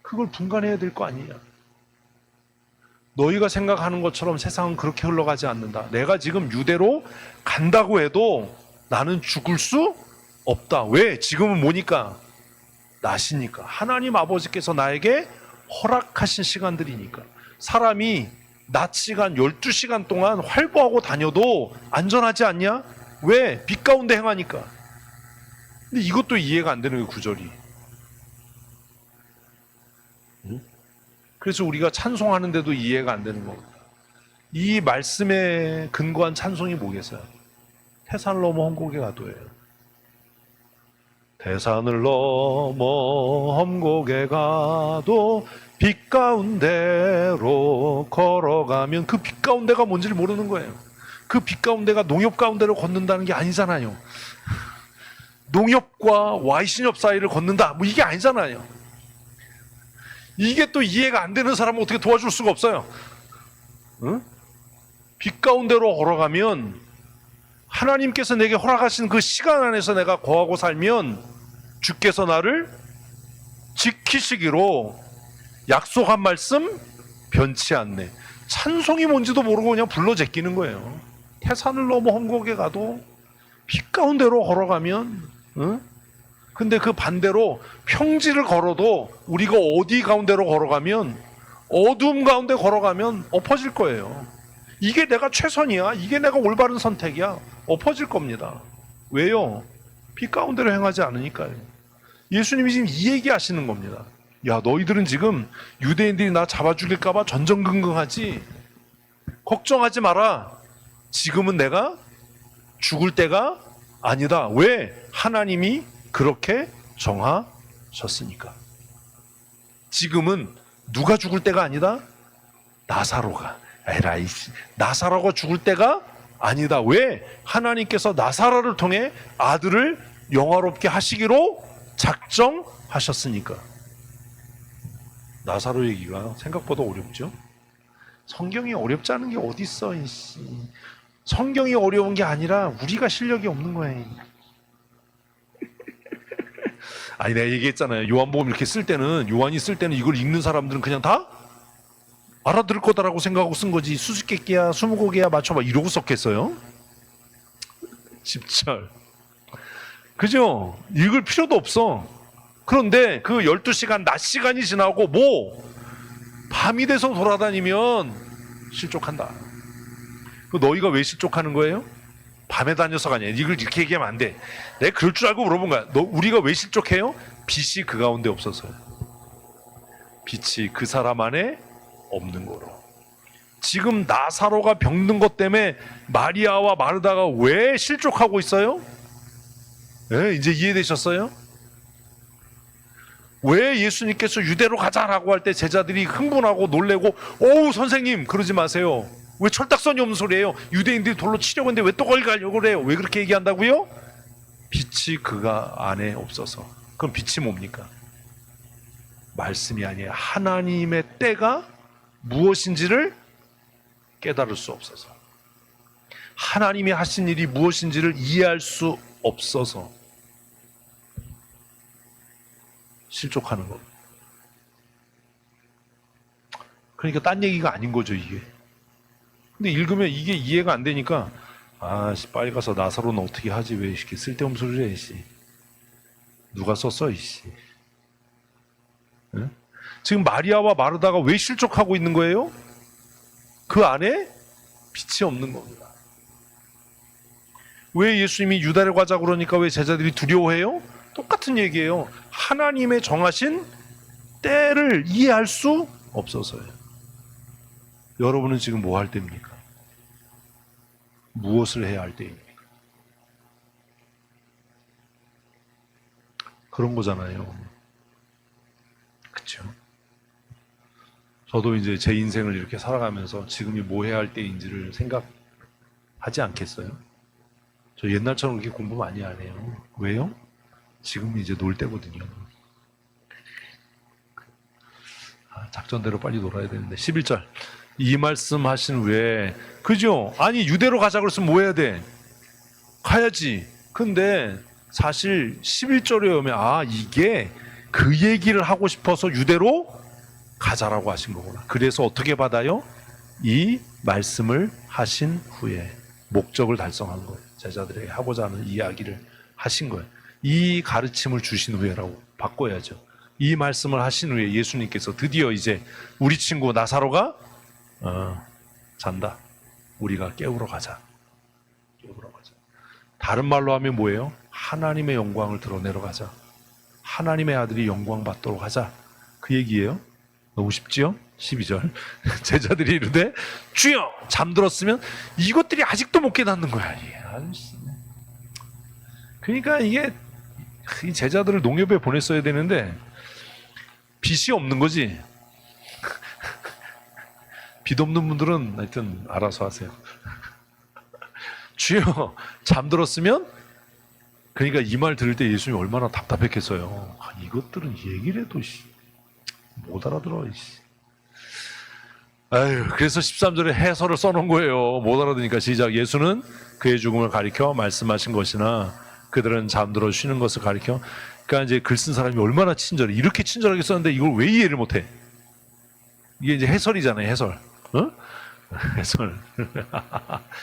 그걸 분간해야 될 거 아니냐. 너희가 생각하는 것처럼 세상은 그렇게 흘러가지 않는다. 내가 지금 유대로 간다고 해도 나는 죽을 수 없다. 왜? 지금은 뭐니까? 낮이니까. 하나님 아버지께서 나에게 허락하신 시간들이니까. 사람이 낮 시간 12시간 동안 활보하고 다녀도 안전하지 않냐? 왜? 빛 가운데 행하니까. 근데 이것도 이해가 안 되는 게 구절이. 그래서 우리가 찬송하는데도 이해가 안 되는 겁니다. 이 말씀에 근거한 찬송이 뭐겠어요? 태산을 넘어 험곡에 가도예요. 태산을 넘어 험곡에 가도 빛 가운데로 걸어가면, 그 빛 가운데가 뭔지를 모르는 거예요. 그 빛 가운데가 농협 가운데로 걷는다는 게 아니잖아요. 농협과 와이신협 사이를 걷는다, 뭐 이게 아니잖아요. 이게 또 이해가 안 되는 사람은 어떻게 도와줄 수가 없어요. 응? 빛 가운데로 걸어가면 하나님께서 내게 허락하신 그 시간 안에서 내가 거하고 살면 주께서 나를 지키시기로 약속한 말씀 변치 않네. 찬송이 뭔지도 모르고 그냥 불러 제끼는 거예요. 태산을 넘어 험곡에 가도 빛 가운데로 걸어가면, 응? 근데 그 반대로 평지를 걸어도 우리가 어디 가운데로 걸어가면, 어두움 가운데 걸어가면 엎어질 거예요. 이게 내가 최선이야, 이게 내가 올바른 선택이야, 엎어질 겁니다. 왜요? 빛 가운데로 행하지 않으니까요. 예수님이 지금 이 얘기 하시는 겁니다. 야, 너희들은 지금 유대인들이 나 잡아 죽일까 봐 전전긍긍하지? 걱정하지 마라. 지금은 내가 죽을 때가 아니다. 왜? 하나님이 그렇게 정하셨으니까. 지금은 누가 죽을 때가 아니다? 나사로가. 에라이, 나사로가 죽을 때가 아니다. 왜? 하나님께서 나사로를 통해 아들을 영화롭게 하시기로 작정하셨으니까. 나사로 얘기가 생각보다 어렵죠? 성경이 어렵지 않은 게 어디 있어? 성경이 어려운 게 아니라 우리가 실력이 없는 거예요. 아니, 내가 얘기했잖아요. 요한복음 이렇게 쓸 때는, 요한이 쓸 때는 이걸 읽는 사람들은 그냥 다 알아들을 거다라고 생각하고 쓴 거지. 수수께끼야, 스무고개야, 맞춰봐 이러고 썼겠어요? 10절. 그죠? 읽을 필요도 없어. 그런데 그 12시간, 낮 시간이 지나고 밤이 돼서 돌아다니면 실족한다. 너희가 왜 실족하는 거예요? 밤에 다녀서가 아니야. 이걸 이렇게 얘기하면 안 돼. 내가 그럴 줄 알고 물어본 거야. 우리가 왜 실족해요? 빛이 그 가운데 없어서요. 빛이 그 사람 안에 없는 거로. 지금 나사로가 병든 것 때문에 마리아와 마르다가 왜 실족하고 있어요? 네, 이제 이해되셨어요? 왜 예수님께서 유대로 가자라고 할 때 제자들이 흥분하고 놀래고, 어우 선생님 그러지 마세요. 왜 철딱선이 없는 소리예요? 유대인들이 돌로 치려고 했는데 왜 또 거기 가려고 그래요? 왜 그렇게 얘기한다고요? 빛이 그가 안에 없어서. 그럼 빛이 뭡니까? 말씀이 아니에요. 하나님의 때가 무엇인지를 깨달을 수 없어서, 하나님이 하신 일이 무엇인지를 이해할 수 없어서 실족하는 겁니다. 그러니까 딴 얘기가 아닌 거죠, 이게. 근데 읽으면 이게 이해가 안 되니까, 빨리 가서 나사로는 어떻게 하지? 왜 이렇게 쓸데없는 소리를 해, 씨. 누가 썼어, 이씨. 응? 지금 마리아와 마르다가 왜 실족하고 있는 거예요? 그 안에 빛이 없는 겁니다. 왜 예수님이 유다를 가자 그러니까 왜 제자들이 두려워해요? 똑같은 얘기예요. 하나님의 정하신 때를 이해할 수 없어서요. 여러분은 지금 뭐 할 때입니까? 무엇을 해야 할 때입니까? 그런 거잖아요. 그렇죠? 저도 이제 제 인생을 이렇게 살아가면서 지금이 뭐 해야 할 때인지를 생각하지 않겠어요? 저 옛날처럼 그렇게 공부 많이 안 해요. 왜요? 지금은 이제 놀 때거든요. 작전대로 빨리 놀아야 되는데. 11절. 이 말씀 하신 후에, 그죠? 아니, 유대로 가자 그랬으면 뭐 해야 돼? 가야지. 근데 사실 11절에 오면, 이게 그 얘기를 하고 싶어서 유대로 가자라고 하신 거구나. 그래서 어떻게 받아요? 이 말씀을 하신 후에 목적을 달성한 거예요. 제자들에게 하고자 하는 이야기를 하신 거예요. 이 가르침을 주신 후에라고 바꿔야죠. 이 말씀을 하신 후에 예수님께서 드디어 이제 우리 친구 나사로가 잔다. 우리가 깨우러 가자. 깨우러 가자. 다른 말로 하면 뭐예요? 하나님의 영광을 드러내러 가자. 하나님의 아들이 영광 받도록 하자. 그 얘기예요. 너무 쉽지요? 12절. 제자들이 이르되 주여! 잠들었으면 이것들이 아직도 못 깨닫는 거야. 그러니까 이게 이 제자들을 농협에 보냈어야 되는데 빛이 없는 거지. 빛 없는 분들은 하여튼 알아서 하세요. 주여! 잠들었으면, 그러니까 이 말 들을 때 예수님이 얼마나 답답했겠어요. 이것들은 얘기를 해도 못 알아들어. 그래서 13절에 해설을 써놓은 거예요. 못 알아듣으니까. 시작. 예수는 그의 죽음을 가리켜 말씀하신 것이나 그들은 잠들어 쉬는 것을 가리켜. 그러니까 이제 글 쓴 사람이 얼마나 친절해. 이렇게 친절하게 썼는데 이걸 왜 이해를 못해? 이게 이제 해설이잖아요. 해설. 해설.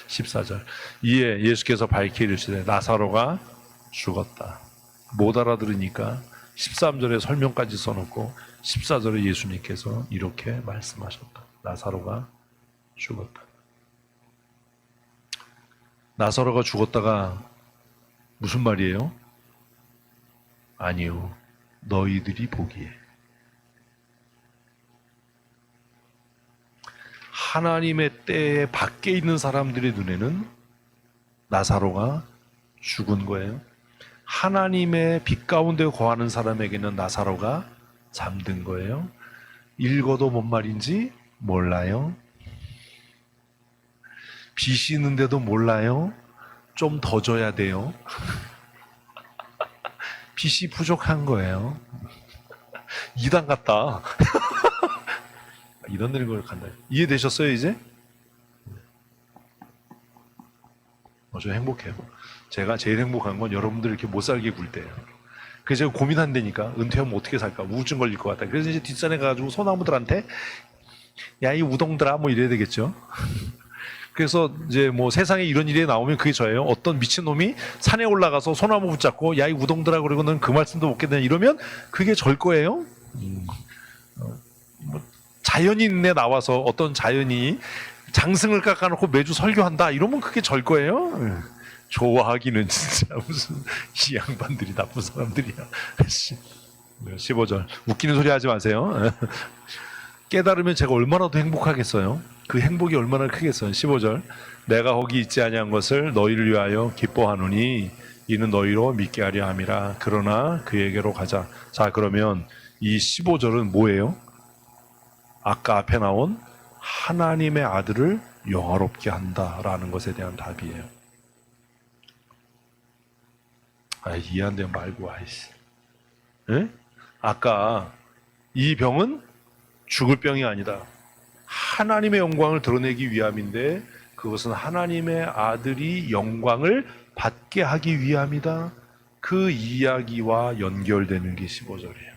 14절. 이에 예수께서 밝히 이르시되 나사로가 죽었다. 못 알아들으니까 13절에 설명까지 써놓고 14절에 예수님께서 이렇게 말씀하셨다. 나사로가 죽었다. 나사로가 죽었다가 무슨 말이에요? 아니요. 너희들이 보기에. 하나님의 때에 밖에 있는 사람들의 눈에는 나사로가 죽은 거예요. 하나님의 빛 가운데 거하는 사람에게는 나사로가 잠든 거예요. 읽어도 뭔 말인지 몰라요. 빛이 있는데도 몰라요. 좀 더 줘야 돼요. 빛이 부족한 거예요. 이단 같다. 이단 되는 걸 간다. 이해되셨어요, 이제? 저 행복해요. 제가 제일 행복한 건 여러분들 이렇게 못 살게 굴 때예요. 그래서 제가 고민한다니까. 은퇴하면 어떻게 살까? 우울증 걸릴 것 같다. 그래서 이제 뒷산에 가가지고 소나무들한테 야, 이 우동들아, 뭐 이래야 되겠죠. 그래서 이제 뭐 세상에 이런 일이 나오면 그게 저예요. 어떤 미친놈이 산에 올라가서 소나무 붙잡고 야, 이 우동들아, 그리고 넌 그 말씀도 못 깨닫냐 이러면 그게 절 거예요. 뭐 자연인에 나와서 어떤 자연이 장승을 깎아놓고 매주 설교한다 이러면 그게 절 거예요. 좋아하기는 진짜 무슨 이 양반들이 나쁜 사람들이야. 15절. 웃기는 소리 하지 마세요. 깨달으면 제가 얼마나 더 행복하겠어요. 그 행복이 얼마나 크겠어요. 15절. 내가 거기 있지 아니한 것을 너희를 위하여 기뻐하노니 이는 너희로 믿게 하려 함이라. 그러나 그에게로 가자. 자, 그러면 이 15절은 뭐예요? 아까 앞에 나온 하나님의 아들을 영화롭게 한다라는 것에 대한 답이에요. 이해 안 되면 말고, 아이씨. 예? 아까 이 병은 죽을 병이 아니다. 하나님의 영광을 드러내기 위함인데 그것은 하나님의 아들이 영광을 받게 하기 위함이다. 그 이야기와 연결되는 게 15절이에요.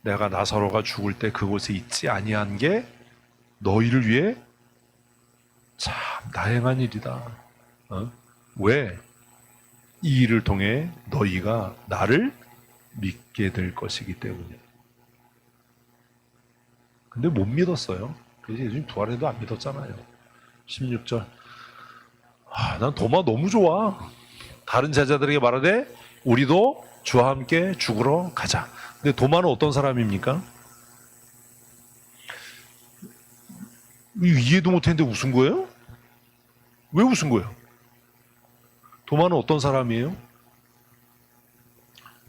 내가 나사로가 죽을 때 그곳에 있지 아니한 게 너희를 위해 참 다행한 일이다. 왜? 이 일을 통해 너희가 나를 믿게 될 것이기 때문이야. 근데 못 믿었어요. 그래서 예수님 부활해도 안 믿었잖아요. 16절. 난 도마 너무 좋아. 다른 제자들에게 말하되 우리도 주와 함께 죽으러 가자. 근데 도마는 어떤 사람입니까? 이해도 못했는데 웃은 거예요? 왜 웃은 거예요? 도마는 어떤 사람이에요?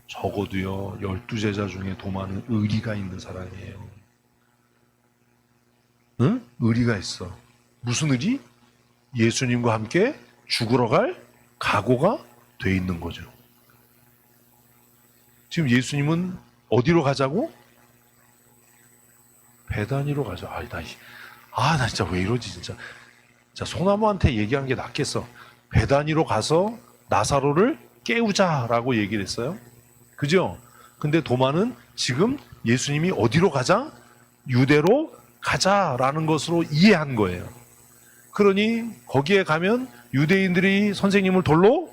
적어도요 12제자 중에 도마는 의리가 있는 사람이에요. 응? 의리가 있어. 무슨 의리? 예수님과 함께 죽으러 갈 각오가 돼 있는 거죠. 지금 예수님은 어디로 가자고? 베다니로 가자. 나 진짜 왜 이러지 진짜. 자, 소나무한테 얘기한 게 낫겠어. 베다니로 가서 나사로를 깨우자라고 얘기를 했어요. 그죠? 근데 도마는 지금 예수님이 어디로 가자? 유대로 가자라는 것으로 이해한 거예요. 그러니 거기에 가면 유대인들이 선생님을 돌로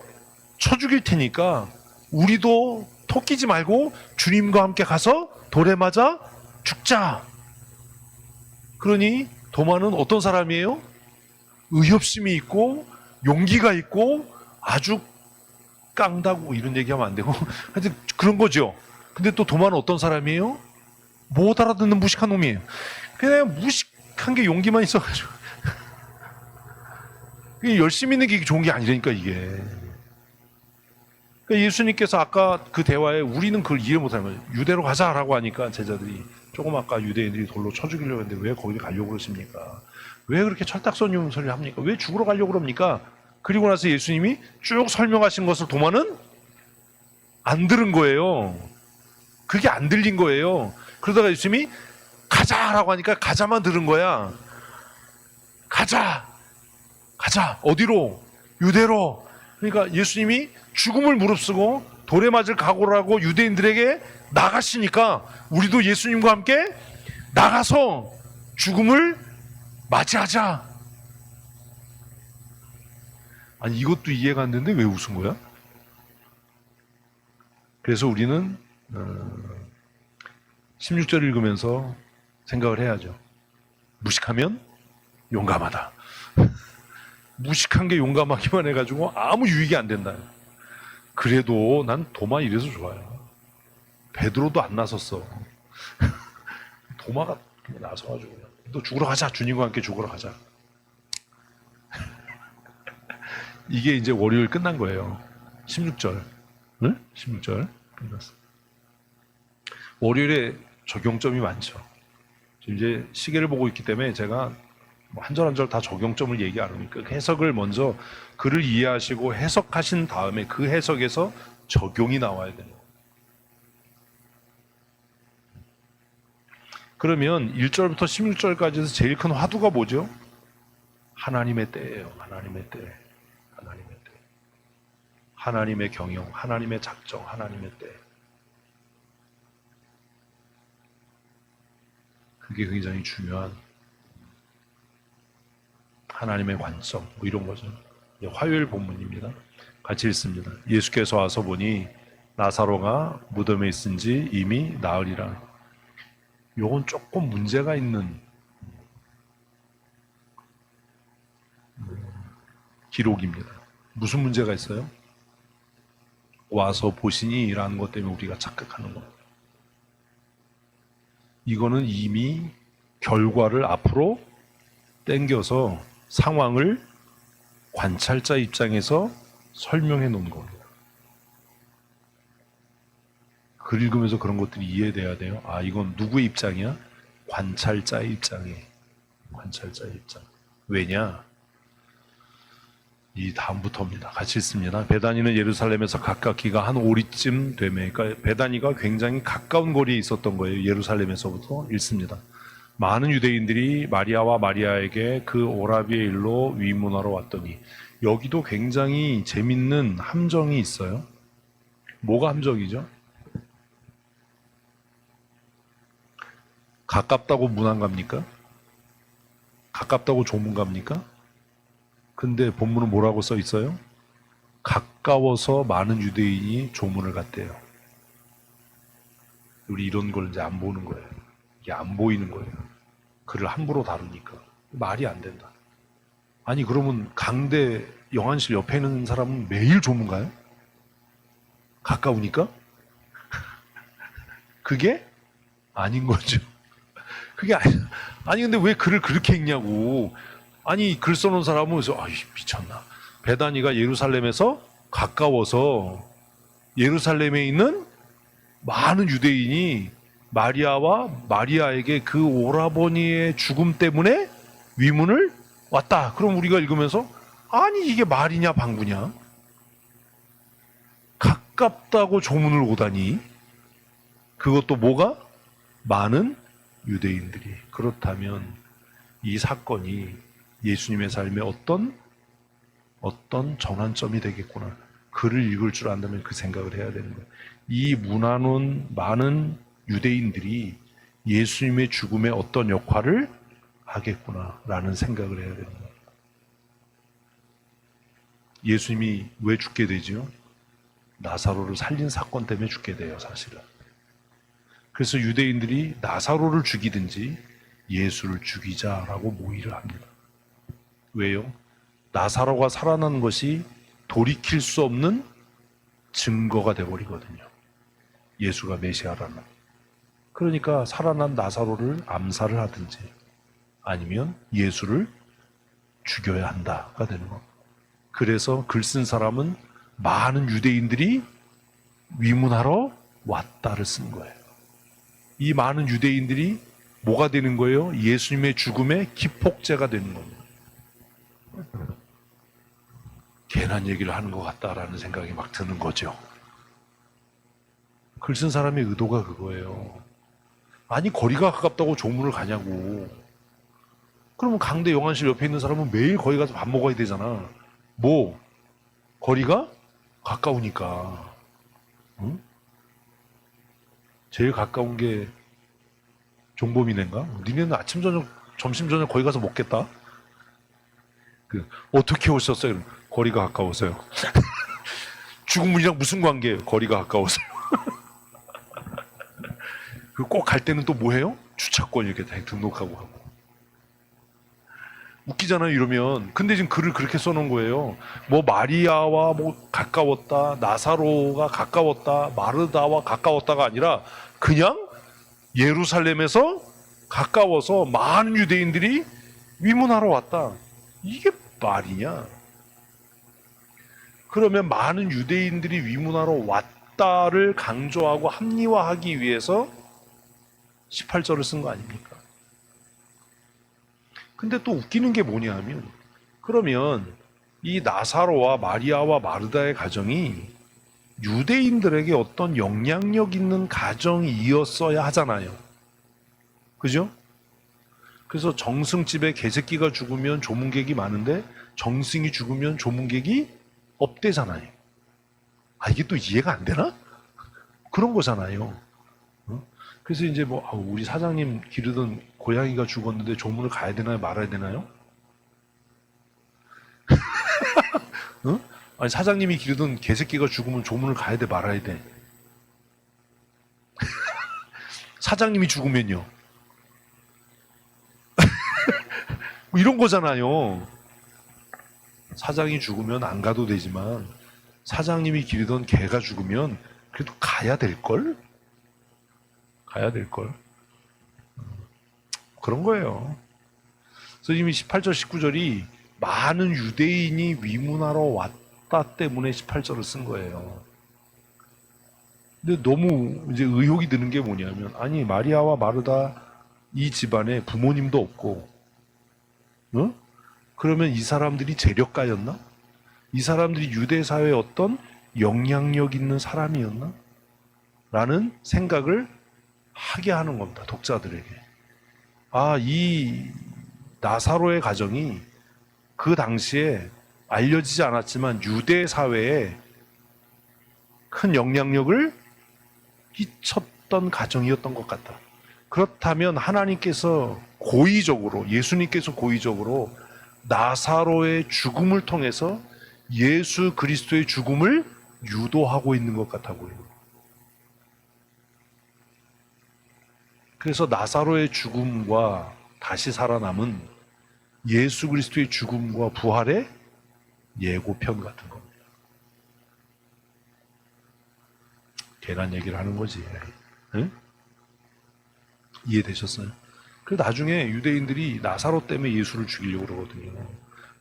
쳐 죽일 테니까 우리도 토끼지 말고 주님과 함께 가서 돌에 맞아 죽자. 그러니 도마는 어떤 사람이에요? 의협심이 있고 용기가 있고 아주 깡다고 이런 얘기하면 안 되고 하여튼 그런 거죠. 근데 또 도마는 어떤 사람이에요? 못 알아듣는 무식한 놈이에요. 그냥 무식한 게 용기만 있어가지고 열심히 있는 게 좋은 게 아니라니까 이게. 그러니까 예수님께서 아까 그 대화에 우리는 그걸 이해 못하는 거예요. 유대로 가자라고 하니까 제자들이 조금 아까 유대인들이 돌로 쳐 죽이려고 했는데 왜 거기 가려고 그러십니까? 왜 그렇게 철딱서니운 소리를 합니까? 왜 죽으러 가려고 그럽니까? 그리고 나서 예수님이 쭉 설명하신 것을 도마는 안 들은 거예요. 그게 안 들린 거예요. 그러다가 예수님이 가자라고 하니까 가자만 들은 거야. 가자. 어디로? 유대로. 그러니까 예수님이 죽음을 무릅쓰고 돌에 맞을 각오를 하고 유대인들에게 나가시니까 우리도 예수님과 함께 나가서 죽음을 맞이하자. 아니 이것도 이해가 안 되는데 왜 웃은 거야? 그래서 우리는 16절 읽으면서 생각을 해야죠. 무식하면 용감하다. 무식한 게 용감하기만 해가지고 아무 유익이 안 된다. 그래도 난 도마 이래서 좋아요. 베드로도 안 나섰어. 도마가 그냥 나서가지고 너 죽으러 가자. 주님과 함께 죽으러 가자. 이게 이제 월요일 끝난 거예요. 16절. 응? 16절 끝났어. 월요일에 적용점이 많죠. 지금 이제 시계를 보고 있기 때문에 제가 한 절 한 절 다 적용점을 얘기 안 하니까 해석을 먼저 글을 이해하시고 해석하신 다음에 그 해석에서 적용이 나와야 돼요. 그러면 1절부터 16절까지에서 제일 큰 화두가 뭐죠? 하나님의 때예요. 하나님의 때. 하나님의 경영, 하나님의 작정, 하나님의 때. 그게 굉장히 중요한 하나님의 관점, 뭐 이런 거죠. 화요일 본문입니다. 같이 읽습니다. 예수께서 와서 보니 나사로가 무덤에 있은지 이미 나으리라. 요건 조금 문제가 있는 기록입니다. 무슨 문제가 있어요? 와서 보시니 라는 것 때문에 우리가 착각하는 겁니다. 이거는 이미 결과를 앞으로 당겨서 상황을 관찰자 입장에서 설명해 놓은 겁니다. 글 읽으면서 그런 것들이 이해돼야 돼요. 아, 이건 누구의 입장이야? 관찰자의 입장이에요. 관찰자의 입장. 왜냐? 이 다음부터입니다. 같이 읽습니다. 베다니는 예루살렘에서 가깝기가 한 오리쯤 되매, 그러니까 베다니가 굉장히 가까운 거리에 있었던 거예요. 예루살렘에서부터. 읽습니다. 많은 유대인들이 마리아와 마리아에게 그 오라비의 일로 위문하러 왔더니, 여기도 굉장히 재밌는 함정이 있어요. 뭐가 함정이죠? 가깝다고 문안 갑니까? 가깝다고 조문 갑니까? 근데 본문은 뭐라고 써 있어요? 가까워서 많은 유대인이 조문을 갔대요. 우리 이런 걸 이제 안 보는 거예요. 이게 안 보이는 거예요. 글을 함부로 다루니까. 말이 안 된다. 아니, 그러면 강대 영안실 옆에 있는 사람은 매일 조문 가요? 가까우니까? 그게 아닌 거죠. 그게 아니 근데 왜 글을 그렇게 읽냐고. 아니, 글 써놓은 사람은 그래서 미쳤나. 베다니가 예루살렘에서 가까워서 예루살렘에 있는 많은 유대인이 마리아와 마리아에게 그 오라버니의 죽음 때문에 위문을 왔다. 그럼 우리가 읽으면서 아니 이게 말이냐 방구냐. 가깝다고 조문을 오다니. 그것도 뭐가? 많은 유대인들이. 그렇다면 이 사건이 예수님의 삶에 어떤 전환점이 되겠구나. 글을 읽을 줄 안다면 그 생각을 해야 되는 거예요. 이 문화는 많은 유대인들이 예수님의 죽음에 어떤 역할을 하겠구나라는 생각을 해야 되는 거예요. 예수님이 왜 죽게 되죠? 나사로를 살린 사건 때문에 죽게 돼요, 사실은. 그래서 유대인들이 나사로를 죽이든지 예수를 죽이자라고 모의를 합니다. 왜요? 나사로가 살아난 것이 돌이킬 수 없는 증거가 되어버리거든요. 예수가 메시아라는. 그러니까 살아난 나사로를 암살을 하든지 아니면 예수를 죽여야 한다가 되는 겁니다. 그래서 글 쓴 사람은 많은 유대인들이 위문하러 왔다를 쓴 거예요. 이 많은 유대인들이 뭐가 되는 거예요? 예수님의 죽음의 기폭제가 되는 겁니다. 괜한 얘기를 하는 것 같다라는 생각이 막 드는 거죠. 글 쓴 사람의 의도가 그거예요. 아니, 거리가 가깝다고 조문을 가냐고. 그러면 강대 영안실 옆에 있는 사람은 매일 거기 가서 밥 먹어야 되잖아. 뭐? 거리가 가까우니까. 응? 제일 가까운 게 종범이네인가? 니네는 아침, 저녁, 점심, 저녁 거기 가서 먹겠다? 어떻게 오셨어요? 거리가 가까워서요. 죽음이랑 무슨 관계예요? 거리가 가까워서요. 꼭 갈 때는 또 뭐 해요? 주차권 이렇게 다 등록하고 하고. 웃기잖아요, 이러면. 근데 지금 글을 그렇게 써놓은 거예요. 뭐 마리아와 뭐 가까웠다, 나사로가 가까웠다, 마르다와 가까웠다가 아니라 그냥 예루살렘에서 가까워서 많은 유대인들이 위문하러 왔다. 이게 말이냐? 그러면 많은 유대인들이 위문하러 왔다를 강조하고 합리화하기 위해서 18절을 쓴 거 아닙니까? 근데 또 웃기는 게 뭐냐 하면, 그러면 이 나사로와 마리아와 마르다의 가정이 유대인들에게 어떤 영향력 있는 가정이었어야 하잖아요. 그죠? 그래서 정승집에 개새끼가 죽으면 조문객이 많은데 정승이 죽으면 조문객이 없대잖아요. 이게 또 이해가 안 되나? 그런 거잖아요. 그래서 이제 뭐 우리 사장님 기르던 고양이가 죽었는데 조문을 가야 되나요? 말아야 되나요? 응? 아니, 사장님이 기르던 개새끼가 죽으면 조문을 가야 돼, 말아야 돼? 사장님이 죽으면요? 뭐 이런 거잖아요. 사장이 죽으면 안 가도 되지만 사장님이 기르던 개가 죽으면 그래도 가야 될걸? 가야 될걸? 그런 거예요. 그래서 이미 18절, 19절이 많은 유대인이 위문하러 왔다 때문에 18절을 쓴 거예요. 근데 너무 이제 의혹이 드는 게 뭐냐면, 아니, 마리아와 마르다 이 집안에 부모님도 없고, 어? 그러면 이 사람들이 재력가였나? 이 사람들이 유대 사회에 어떤 영향력 있는 사람이었나? 라는 생각을 하게 하는 겁니다. 독자들에게. 아, 이 나사로의 가정이 그 당시에 알려지지 않았지만 유대 사회에 큰 영향력을 끼쳤던 가정이었던 것 같다. 그렇다면 하나님께서 고의적으로, 예수님께서 고의적으로 나사로의 죽음을 통해서 예수 그리스도의 죽음을 유도하고 있는 것 같아 보여요. 그래서 나사로의 죽음과 다시 살아남은 예수 그리스도의 죽음과 부활의 예고편 같은 겁니다. 계란 얘기를 하는 거지. 응? 이해되셨어요? 그래서 나중에 유대인들이 나사로 때문에 예수를 죽이려고 그러거든요.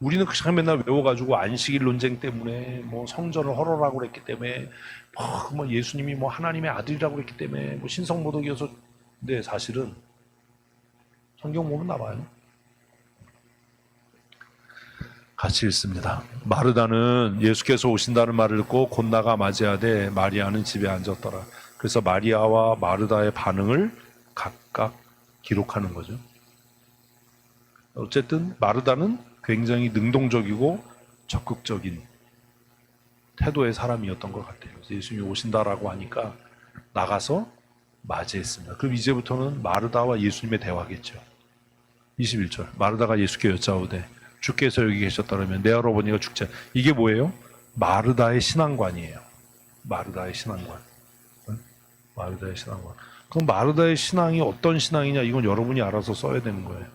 우리는 그냥 맨날 외워가지고 안식일 논쟁 때문에 뭐 성전을 헐어라고 그랬기 때문에 뭐 예수님이 뭐 하나님의 아들이라고 그랬기 때문에 뭐 신성모독이어서. 근데 사실은 성경 보면 나와요. 같이 읽습니다. 마르다는 예수께서 오신다는 말을 듣고 곧 나가 맞이하되 마리아는 집에 앉았더라. 그래서 마리아와 마르다의 반응을 각각 기록하는 거죠. 어쨌든 마르다는 굉장히 능동적이고 적극적인 태도의 사람이었던 것 같아요. 예수님이 오신다라고 하니까 나가서 맞이했습니다. 그럼 이제부터는 마르다와 예수님의 대화겠죠. 21절 마르다가 예수께 여짜오되 주께서 여기 계셨다면 내 할아버지가 죽지 않... 이게 뭐예요? 마르다의 신앙관이에요. 마르다의 신앙관. 마르다의 신앙관. 그럼 마르다의 신앙이 어떤 신앙이냐, 이건 여러분이 알아서 써야 되는 거예요.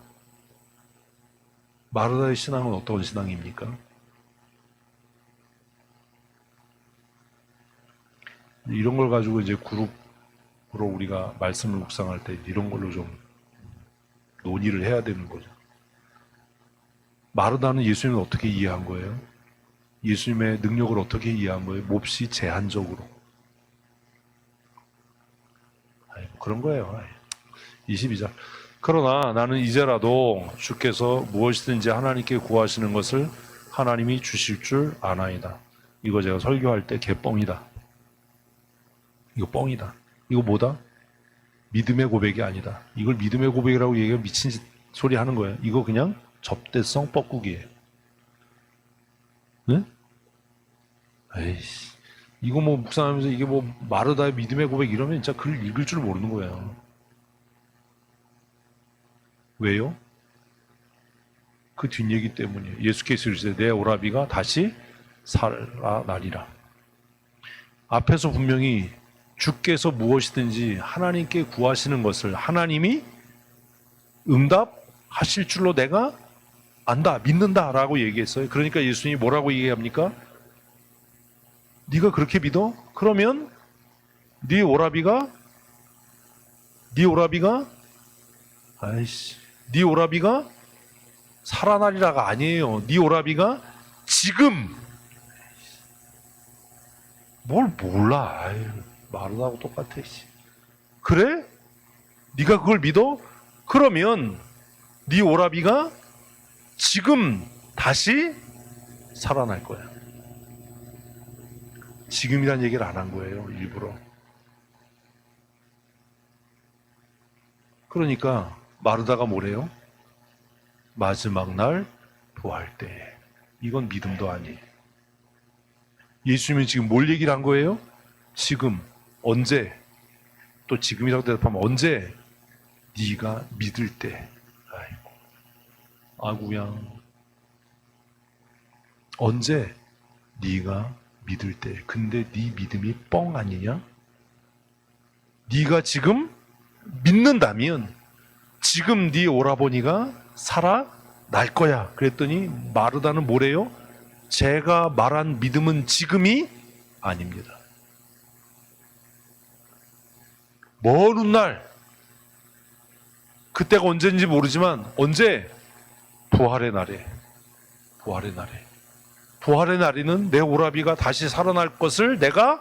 마르다의 신앙은 어떤 신앙입니까? 이런 걸 가지고 이제 그룹으로 우리가 말씀을 묵상할 때 이런 걸로 좀 논의를 해야 되는 거죠. 마르다는 예수님을 어떻게 이해한 거예요? 예수님의 능력을 어떻게 이해한 거예요? 몹시 제한적으로. 그런 거예요. 22절. 그러나 나는 이제라도 주께서 무엇이든지 하나님께 구하시는 것을 하나님이 주실 줄 아나이다. 이거 제가 설교할 때 개뻥이다. 이거 뻥이다. 이거 뭐다? 믿음의 고백이 아니다. 이걸 믿음의 고백이라고 얘기하면 미친 소리 하는 거예요. 이거 그냥 접대성 뻐꾸기예요. 네? 에이씨, 이거 뭐 묵상하면서 이게 뭐 마르다의 믿음의 고백 이러면 진짜 글 읽을 줄 모르는 거예요. 왜요? 그 뒷얘기 때문이에요. 예수께서 이르시되 내 오라비가 다시 살아나리라. 앞에서 분명히 주께서 무엇이든지 하나님께 구하시는 것을 하나님이 응답하실 줄로 내가 안다, 믿는다라고 얘기했어요. 그러니까 예수님이 뭐라고 얘기합니까? 네가 그렇게 믿어? 그러면 네 오라비가 살아나리라가 아니에요. 네 오라비가 지금 뭘 몰라. 아유, 마르다하고 똑같아. 그래? 네가 그걸 믿어? 그러면 네 오라비가 지금 다시 살아날 거야. 지금이란 얘기를 안 한 거예요, 일부러. 그러니까 마르다가 뭐래요? 마지막 날 부활 때. 이건 믿음도 아니에요. 예수님이 지금 뭘 얘기를 한 거예요? 지금, 언제? 또 지금이라고 대답하면 언제? 네가 믿을 때. 아이고, 아구야. 언제? 네가 믿을 때. 근데 네 믿음이 뻥 아니냐? 네가 지금 믿는다면 지금 네 오라버니가 살아날 거야. 그랬더니 마르다는 뭐래요? 제가 말한 믿음은 지금이 아닙니다. 먼 훗날, 그때가 언제인지 모르지만 언제? 부활의 날에. 부활의 날에는 내 오라비가 다시 살아날 것을 내가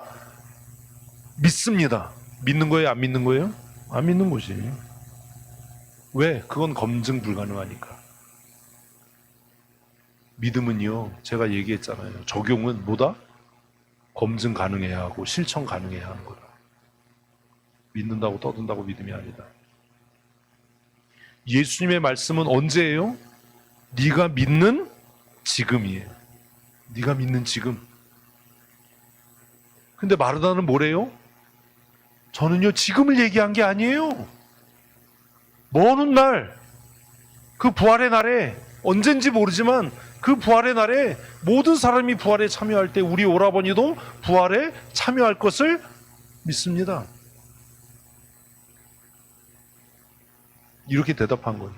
믿습니다. 믿는 거예요? 안 믿는 거예요? 안 믿는 거지. 왜? 그건 검증 불가능하니까. 믿음은요, 제가 얘기했잖아요. 적용은 뭐다? 검증 가능해야 하고 실천 가능해야 하는 거다. 믿는다고 떠든다고 믿음이 아니다. 예수님의 말씀은 언제예요? 네가 믿는 지금이에요. 네가 믿는 지금. 근데 마르다는 뭐래요? 저는요, 지금을 얘기한 게 아니에요. 먼 훗날, 그 부활의 날에, 언젠지 모르지만 그 부활의 날에 모든 사람이 부활에 참여할 때 우리 오라버니도 부활에 참여할 것을 믿습니다. 이렇게 대답한 거예요.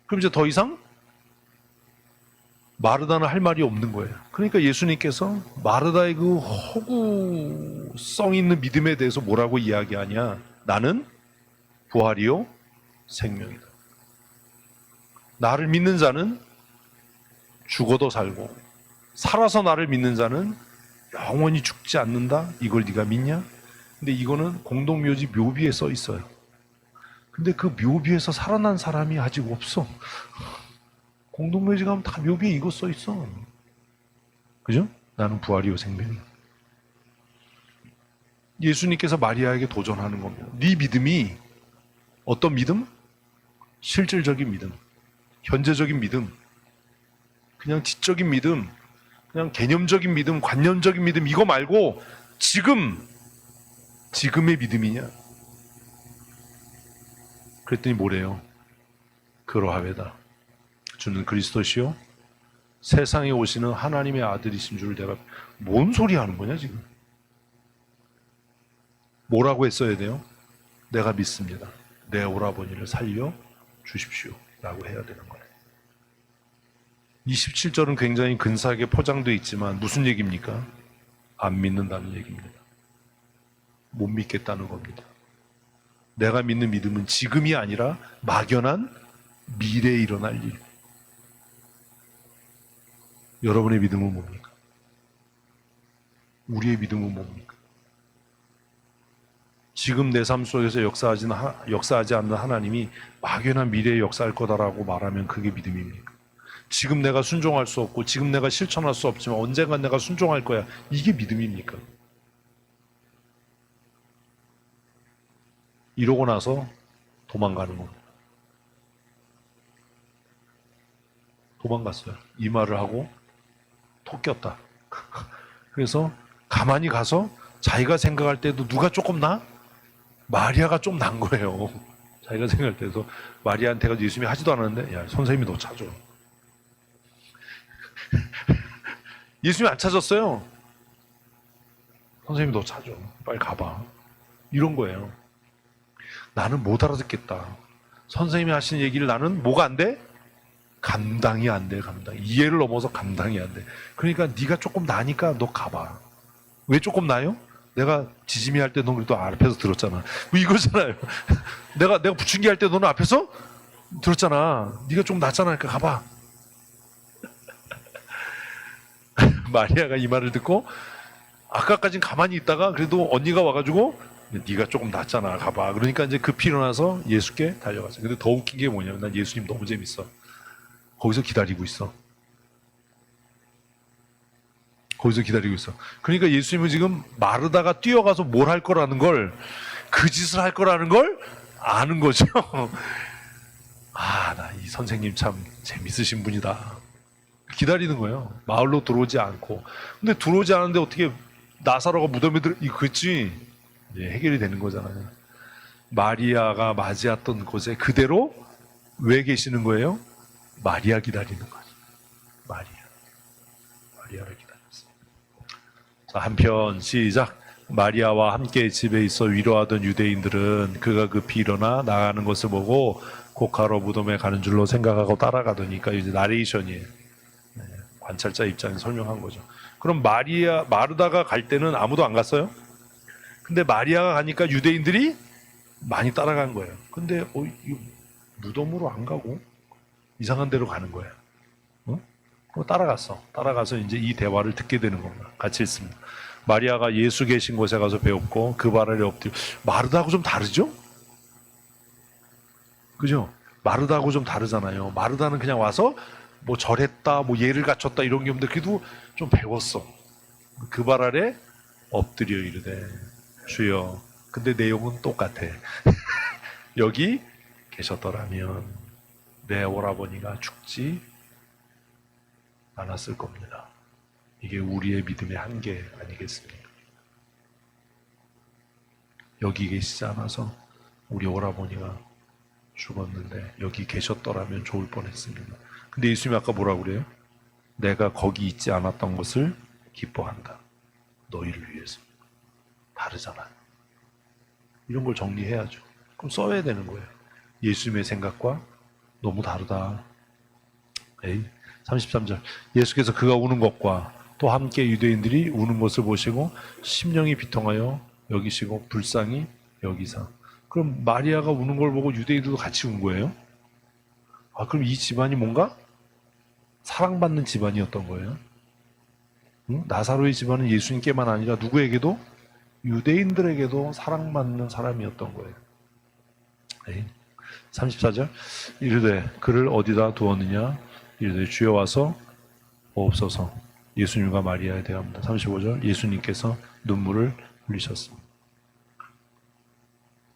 그럼 이제 더 이상 마르다는 할 말이 없는 거예요. 그러니까 예수님께서 마르다의 그 허구성 있는 믿음에 대해서 뭐라고 이야기하냐? 나는 부활이요 생명이다. 나를 믿는 자는 죽어도 살고 살아서 나를 믿는 자는 영원히 죽지 않는다. 이걸 네가 믿냐? 근데 이거는 공동묘지 묘비에 써 있어요. 근데 그 묘비에서 살아난 사람이 아직 없어. 공동묘지 가면 다 묘비에 이거 써 있어. 그죠? 나는 부활이요 생명이야. 예수님께서 마리아에게 도전하는 겁니다. 네 믿음이 어떤 믿음? 실질적인 믿음, 현재적인 믿음, 그냥 지적인 믿음, 그냥 개념적인 믿음, 관념적인 믿음 이거 말고 지금의 믿음이냐? 그랬더니 뭐래요? 그러하외다. 주는 그리스도시요 세상에 오시는 하나님의 아들이신 줄 내가 뭔 소리 하는 거냐 지금? 뭐라고 했어야 돼요? 내가 믿습니다. 내 오라버니를 살려 주십시오 라고 해야 되는 거예요. 27절은 굉장히 근사하게 포장되어 있지만 무슨 얘기입니까? 안 믿는다는 얘기입니다. 못 믿겠다는 겁니다. 내가 믿는 믿음은 지금이 아니라 막연한 미래에 일어날 일. 여러분의 믿음은 뭡니까? 우리의 믿음은 뭡니까? 지금 내 삶 속에서 역사하지 않는 하나님이 막연한 미래에 역사할 거다라고 말하면 그게 믿음입니까? 지금 내가 순종할 수 없고 지금 내가 실천할 수 없지만 언젠간 내가 순종할 거야. 이게 믿음입니까? 이러고 나서 도망가는 겁니다. 도망갔어요. 이 말을 하고 톡 꼈다. 그래서 가만히 가서 자기가 생각할 때도 누가 조금 나? 마리아가 좀 난 거예요. 자기가 생각할 때도 마리아한테 가서 예수님이 하지도 않았는데 야 선생님이 너 찾아. 예수님이 안 찾았어요. 선생님이 너 찾아. 빨리 가봐. 이런 거예요. 나는 못 알아듣겠다. 선생님이 하신 얘기를 나는 뭐가 안 돼? 감당이 안 돼. 이해를 넘어서 감당이 안 돼. 그러니까 네가 조금 나니까 너 가봐. 왜 조금 나요? 내가 지짐이 할 때 너 그래도 앞에서 들었잖아. 뭐 이거잖아요. 내가 부춘기 할 때 너는 앞에서 들었잖아. 네가 좀 낫잖아. 그러니까 가봐. 마리아가 이 말을 듣고 아까까진 가만히 있다가 그래도 언니가 와가지고 네가 조금 낫잖아. 가봐. 그러니까 이제 급히 일어나서 예수께 달려갔어요. 근데 더 웃긴 게 뭐냐면 난 예수님 너무 재밌어. 거기서 기다리고 있어. 거기서 기다리고 있어. 그러니까 예수님은 지금 마르다가 뛰어가서 뭘 할 거라는 걸, 그 짓을 할 거라는 걸 아는 거죠. 아, 나 이 선생님 참 재밌으신 분이다. 기다리는 거예요. 마을로 들어오지 않고. 근데 들어오지 않은데 어떻게 나사로가 무덤에 그치? 예, 해결이 되는 거잖아요. 마리아가 맞이했던 곳에 그대로 왜 계시는 거예요? 마리아 기다리는 거죠. 마리아를 기다렸어요. 자, 한편 시작. 마리아와 함께 집에 있어 위로하던 유대인들은 그가 급히 일어나 나가는 것을 보고 고카로 무덤에 가는 줄로 생각하고 따라가더니까 이제 나레이션이에요. 관찰자 입장에서 설명한 거죠. 그럼 마르다가 갈 때는 아무도 안 갔어요? 근데 마리아가 가니까 유대인들이 많이 따라간 거예요. 근데 무덤으로 안 가고 이상한 데로 가는 거예요. 따라가서 이제 이 대화를 듣게 되는 겁니다. 같이 읽습니다. 마리아가 예수 계신 곳에 가서 배웠고 그 발 아래 엎드려. 마르다하고 좀 다르죠? 그죠? 마르다하고 좀 다르잖아요. 마르다는 그냥 와서 뭐 절했다, 뭐 예를 갖췄다 이런 게 없는데 그래도 좀 배웠어. 그 발 아래 엎드려 이르되 주여. 근데 내용은 똑같아. 여기 계셨더라면 내 오라버니가 죽지 않았을 겁니다. 이게 우리의 믿음의 한계 아니겠습니까? 여기 계시지 않아서 우리 오라버니가 죽었는데 여기 계셨더라면 좋을 뻔했습니다. 근데 예수님이 아까 뭐라고 그래요? 내가 거기 있지 않았던 것을 기뻐한다. 너희를 위해서. 다르잖아요. 이런 걸 정리해야죠. 그럼 써야 되는 거예요. 예수님의 생각과 너무 다르다. 에이, 33절. 예수께서 그가 우는 것과 또 함께 유대인들이 우는 것을 보시고 심령이 비통하여 여기시고 불쌍히 여기사. 그럼 마리아가 우는 걸 보고 유대인들도 같이 운 거예요? 아, 그럼 이 집안이 뭔가 사랑받는 집안이었던 거예요? 응? 나사로의 집안은 예수님께만 아니라 누구에게도? 유대인들에게도 사랑받는 사람이었던 거예요. 에이. 34절. 이르되 그를 어디다 두었느냐? 이르되 주여 와서 보옵소서. 예수님과 마리아에 대합니다. 35절. 예수님께서 눈물을 흘리셨습니다.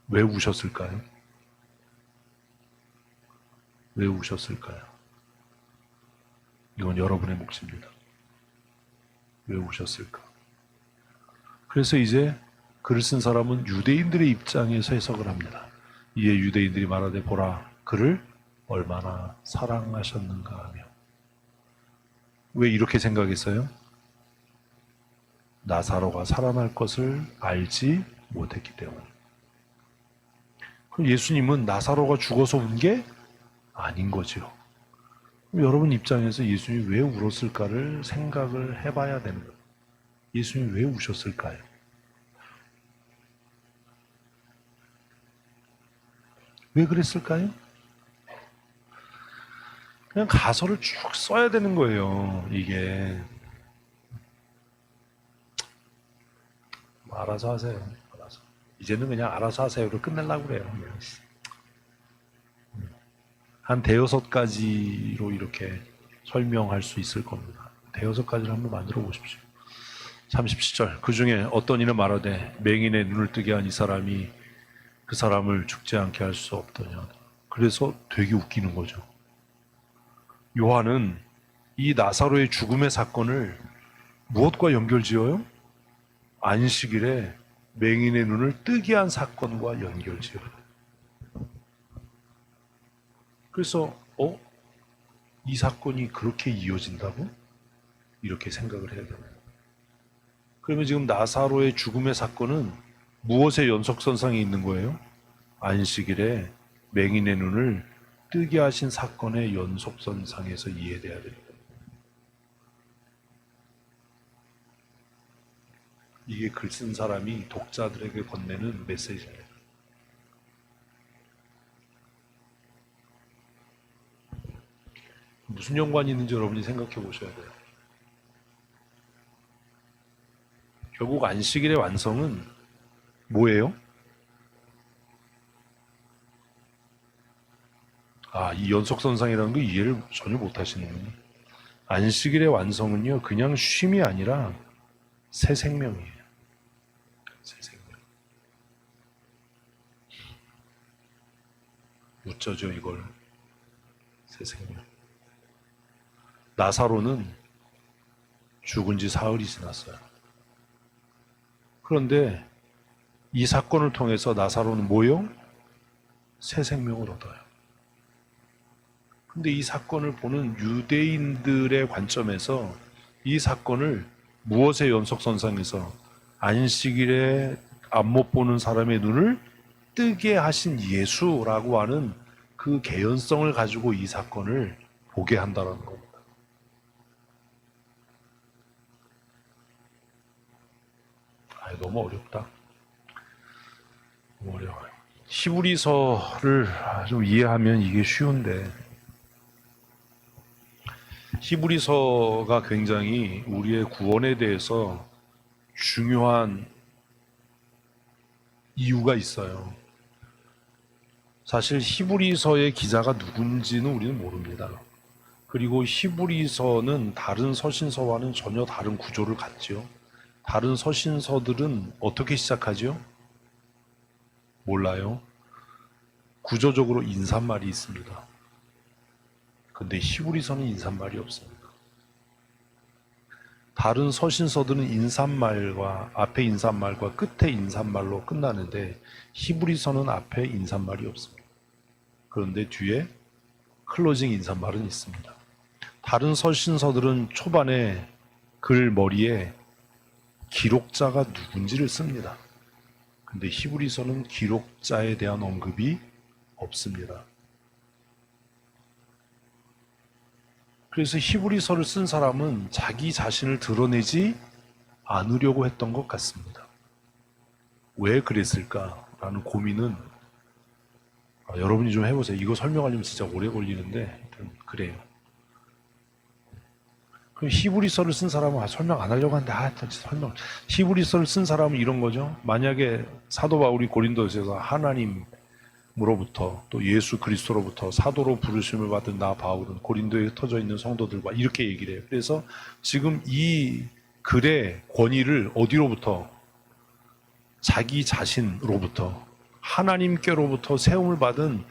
왜 우셨을까요? 왜 우셨을까요? 이건 여러분의 몫입니다. 왜 우셨을까? 그래서 이제 글을 쓴 사람은 유대인들의 입장에서 해석을 합니다. 이에 유대인들이 말하되 보라 그를 얼마나 사랑하셨는가 하며. 왜 이렇게 생각했어요? 나사로가 살아날 것을 알지 못했기 때문에. 그럼 예수님은 나사로가 죽어서 운 게 아닌 거죠. 여러분 입장에서 예수님이 왜 울었을까를 생각을 해봐야 되는 거예요. 예수님이 왜 우셨을까요? 왜 그랬을까요? 그냥 가설을 쭉 써야 되는 거예요. 이게 알아서 하세요. 알아서. 이제는 그냥 알아서 하세요로 끝내려고 그래요. 한 대여섯 가지로 이렇게 설명할 수 있을 겁니다. 대여섯 가지를 한번 만들어 보십시오. 37절. 그 중에 어떤 이는 말하되 맹인의 눈을 뜨게 한 이 사람이 그 사람을 죽지 않게 할 수 없더냐. 그래서 되게 웃기는 거죠. 요한은 이 나사로의 죽음의 사건을 무엇과 연결지어요? 안식일에 맹인의 눈을 뜨게 한 사건과 연결지어요. 그래서 이 사건이 그렇게 이어진다고? 이렇게 생각을 해야 됩니다. 그러면 지금 나사로의 죽음의 사건은 무엇의 연속선상에 있는 거예요? 안식일에 맹인의 눈을 뜨게 하신 사건의 연속선상에서 이해돼야 됩니다. 이게 글 쓴 사람이 독자들에게 건네는 메시지입니다. 무슨 연관이 있는지 여러분이 생각해 보셔야 돼요. 결국 안식일의 완성은 뭐예요? 이 연속선상이라는 거 이해를 전혀 못 하시는군요. 안식일의 완성은요, 그냥 쉼이 아니라 새 생명이에요. 새 생명. 웃자죠, 이걸. 새 생명. 나사로는 죽은 지 사흘이 지났어요. 그런데 이 사건을 통해서 나사로는 뭐요? 새 생명을 얻어요. 근데 이 사건을 보는 유대인들의 관점에서 이 사건을 무엇의 연속선상에서 안식일에 안못 보는 사람의 눈을 뜨게 하신 예수라고 하는 그 개연성을 가지고 이 사건을 보게 한다는 겁니다. 너무 어렵다. 너무 어려워요. 히브리서를 좀 이해하면 이게 쉬운데 히브리서가 굉장히 우리의 구원에 대해서 중요한 이유가 있어요. 사실 히브리서의 기자가 누군지는 우리는 모릅니다. 그리고 히브리서는 다른 서신서와는 전혀 다른 구조를 갖지요. 다른 서신서들은 어떻게 시작하죠? 몰라요. 구조적으로 인사말이 있습니다. 근데 히브리서는 인사말이 없습니다. 다른 서신서들은 인사말과 앞에 인사말과 끝에 인사말로 끝나는데 히브리서는 앞에 인사말이 없습니다. 그런데 뒤에 클로징 인사말은 있습니다. 다른 서신서들은 초반에 글 머리에 기록자가 누군지를 씁니다. 근데 히브리서는 기록자에 대한 언급이 없습니다. 그래서 히브리서를 쓴 사람은 자기 자신을 드러내지 않으려고 했던 것 같습니다. 왜 그랬을까라는 고민은 여러분이 좀 해보세요. 이거 설명하려면 진짜 오래 걸리는데 그래요. 그럼 히브리서를 쓴 사람은 설명 안 하려고 하는데 설명. 히브리서를 쓴 사람은 이런 거죠. 만약에 사도 바울이 고린도서에서 하나님으로부터 또 예수 그리스도로부터 사도로 부르심을 받은 나 바울은 고린도에 흩어져 있는 성도들과 이렇게 얘기를 해요. 그래서 지금 이 글의 권위를 어디로부터? 자기 자신으로부터 하나님께로부터 세움을 받은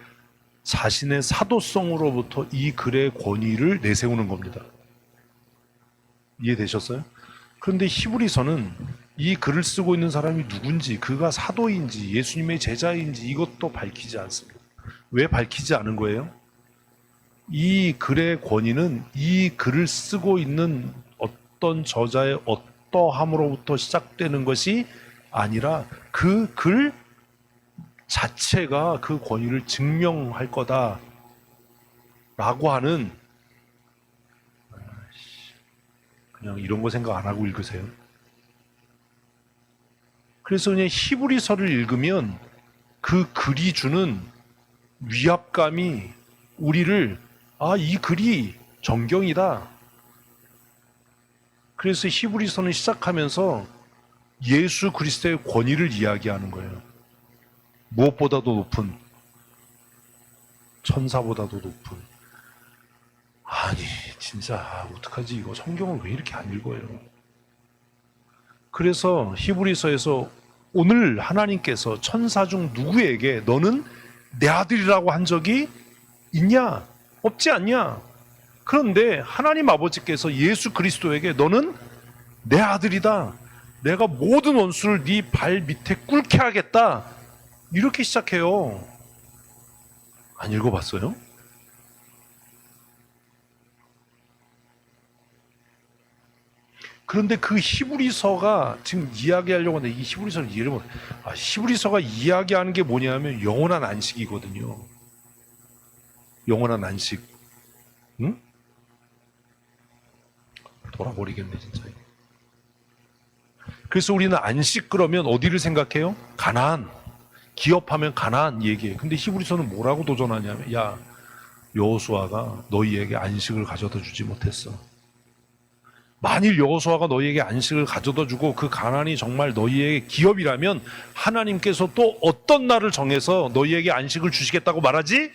자신의 사도성으로부터 이 글의 권위를 내세우는 겁니다. 이해되셨어요? 그런데 히브리서는 이 글을 쓰고 있는 사람이 누군지, 그가 사도인지 예수님의 제자인지 이것도 밝히지 않습니다. 왜 밝히지 않은 거예요? 이 글의 권위는 이 글을 쓰고 있는 어떤 저자의 어떠함으로부터 시작되는 것이 아니라 그 글 자체가 그 권위를 증명할 거다라고 하는, 그냥 이런 거 생각 안 하고 읽으세요. 그래서 그냥 히브리서를 읽으면 그 글이 주는 위압감이 우리를 이 글이 정경이다. 그래서 히브리서는 시작하면서 예수 그리스도의 권위를 이야기하는 거예요. 무엇보다도 높은, 천사보다도 높은. 아니 진짜 어떡하지, 이거 성경을 왜 이렇게 안 읽어요? 그래서 히브리서에서 오늘 하나님께서 천사 중 누구에게 너는 내 아들이라고 한 적이 있냐? 없지 않냐? 그런데 하나님 아버지께서 예수 그리스도에게 너는 내 아들이다, 내가 모든 원수를 네 발 밑에 꿇게 하겠다, 이렇게 시작해요. 안 읽어봤어요? 그런데 그 히브리서가 지금 이야기하려고 하는데 이 히브리서를 이해를 못해. 히브리서가 이야기하는 게 뭐냐면 영원한 안식이거든요. 영원한 안식. 응? 돌아버리겠네 진짜. 그래서 우리는 안식 그러면 어디를 생각해요? 가나안. 기업하면 가나안 얘기해요. 근데 히브리서는 뭐라고 도전하냐면, 야, 여호수아가 너희에게 안식을 가져다 주지 못했어. 만일 여호수아가 너희에게 안식을 가져다 주고 그 가나안이 정말 너희에게 기업이라면 하나님께서 또 어떤 날을 정해서 너희에게 안식을 주시겠다고 말하지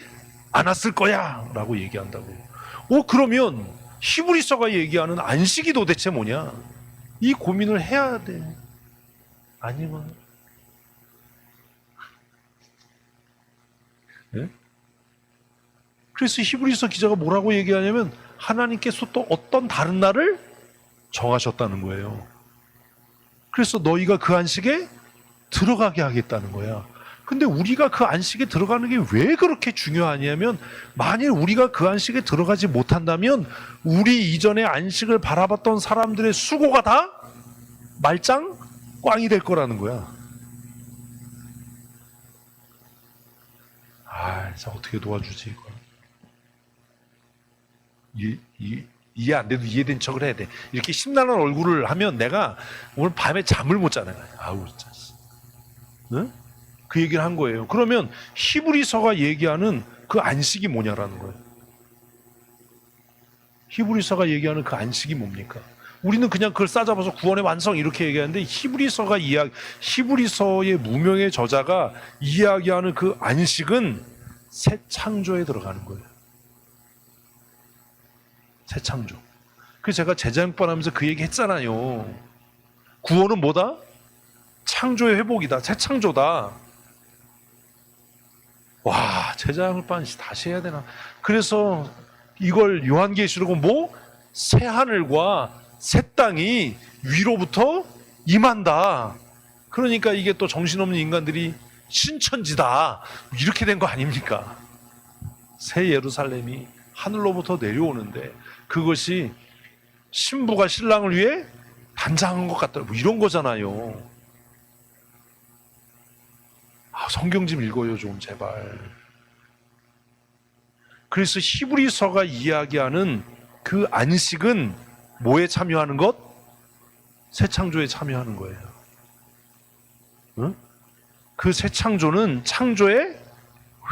않았을 거야 라고 얘기한다고. 그러면 히브리서가 얘기하는 안식이 도대체 뭐냐, 이 고민을 해야 돼. 아니면 네? 그래서 히브리서 기자가 뭐라고 얘기하냐면 하나님께서 또 어떤 다른 날을 정하셨다는 거예요. 그래서 너희가 그 안식에 들어가게 하겠다는 거야. 근데 우리가 그 안식에 들어가는 게 왜 그렇게 중요하냐면, 만일 우리가 그 안식에 들어가지 못한다면 우리 이전에 안식을 바라봤던 사람들의 수고가 다 말짱 꽝이 될 거라는 거야. 진짜 어떻게 도와주지 이걸. 이해 안 돼도 이해된 척을 해야 돼. 이렇게 심란한 얼굴을 하면 내가 오늘 밤에 잠을 못 자는 거야. 진짜. 응? 그 얘기를 한 거예요. 그러면 히브리서가 얘기하는 그 안식이 뭐냐라는 거예요. 히브리서가 얘기하는 그 안식이 뭡니까? 우리는 그냥 그걸 싸잡아서 구원의 완성 이렇게 얘기하는데, 히브리서의 무명의 저자가 이야기하는 그 안식은 새 창조에 들어가는 거예요. 새 창조. 그래서 제가 제자양반하면서 그 얘기 했잖아요. 구원은 뭐다? 창조의 회복이다. 새 창조다. 와, 제자양반 다시 해야 되나? 그래서 이걸 요한계시록은 뭐? 새 하늘과 새 땅이 위로부터 임한다. 그러니까 이게 또 정신없는 인간들이 신천지다. 이렇게 된 거 아닙니까? 새 예루살렘이 하늘로부터 내려오는데 그것이 신부가 신랑을 위해 단장한 것 같다. 뭐 이런 거잖아요. 성경 좀 읽어요, 좀 제발. 그래서 히브리서가 이야기하는 그 안식은 뭐에 참여하는 것? 새 창조에 참여하는 거예요. 응? 그 새 창조는 창조의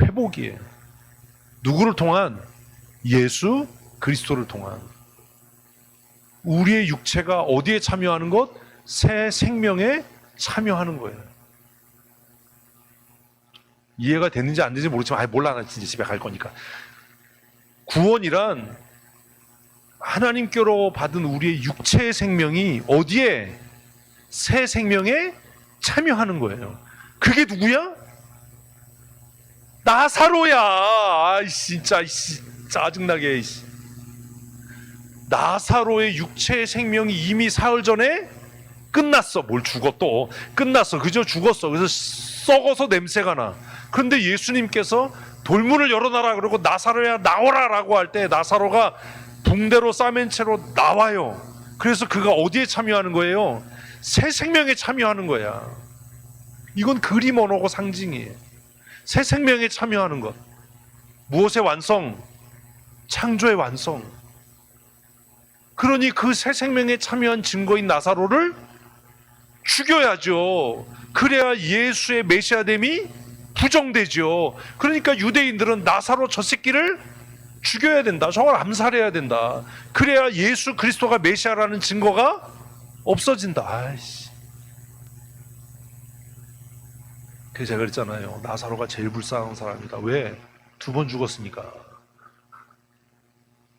회복이에요. 누구를 통한? 예수 그리스도를 통한. 우리의 육체가 어디에 참여하는 것? 새 생명에 참여하는 거예요. 이해가 됐는지 안 되는지 모르지만 몰라, 나 진짜 집에 갈 거니까. 구원이란 하나님께로 받은 우리의 육체의 생명이 어디에? 새 생명에 참여하는 거예요. 그게 누구야? 나사로야. 진짜 짜증나게. 나사로의 육체의 생명이 이미 사흘 전에 끝났어. 뭘 죽어 또. 끝났어. 그저 죽었어. 그래서 썩어서 냄새가 나. 그런데 예수님께서 돌문을 열어놔라 그러고 나사로야 나오라 라고 할 때 나사로가 붕대로 싸맨 채로 나와요. 그래서 그가 어디에 참여하는 거예요? 새 생명에 참여하는 거야. 이건 그림 언어고 상징이에요. 새 생명에 참여하는 것. 무엇의 완성? 창조의 완성. 그러니 그 새 생명에 참여한 증거인 나사로를 죽여야죠. 그래야 예수의 메시아됨이 부정되죠. 그러니까 유대인들은 나사로 저 새끼를 죽여야 된다. 저걸 암살해야 된다. 그래야 예수 그리스도가 메시아라는 증거가 없어진다. 아이씨. 그래서 제가 그랬잖아요. 나사로가 제일 불쌍한 사람이다. 왜? 2번 죽었으니까.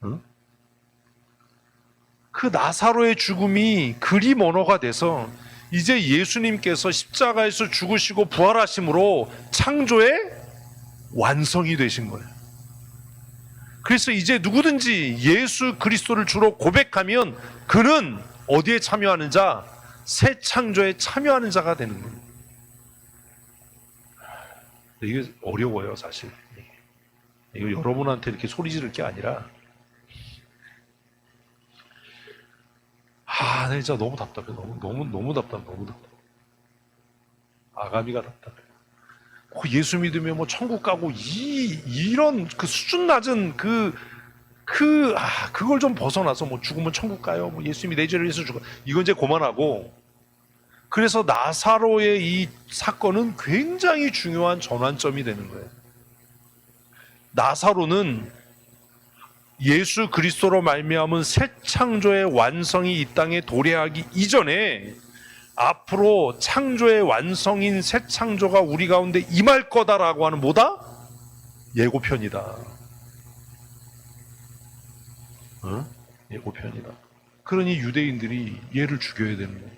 응? 그 나사로의 죽음이 그림 언어가 돼서 이제 예수님께서 십자가에서 죽으시고 부활하심으로 창조의 완성이 되신 거예요. 그래서 이제 누구든지 예수 그리스도를 주로 고백하면 그는 어디에 참여하는 자? 새 창조에 참여하는 자가 되는 거예요. 이게 어려워요, 사실. 이거 여러분한테 이렇게 소리 지를 게 아니라 네, 진짜 너무 답답해. 너무 답답해. 너무 답답해. 아가미가 답답해. 예수 믿으면 뭐 천국 가고 이런 그 수준 낮은 그걸 좀 벗어나서 뭐 죽으면 천국 가요. 뭐 예수님이 내 죄를 위해서 죽어. 이건 이제 그만하고. 그래서 나사로의 이 사건은 굉장히 중요한 전환점이 되는 거예요. 나사로는 예수 그리스도로 말미암은 새 창조의 완성이 이 땅에 도래하기 이전에 앞으로 창조의 완성인 새 창조가 우리 가운데 임할 거다라고 하는 뭐다? 예고편이다. 예고편이다. 그러니 유대인들이 얘를 죽여야 되는 거예요.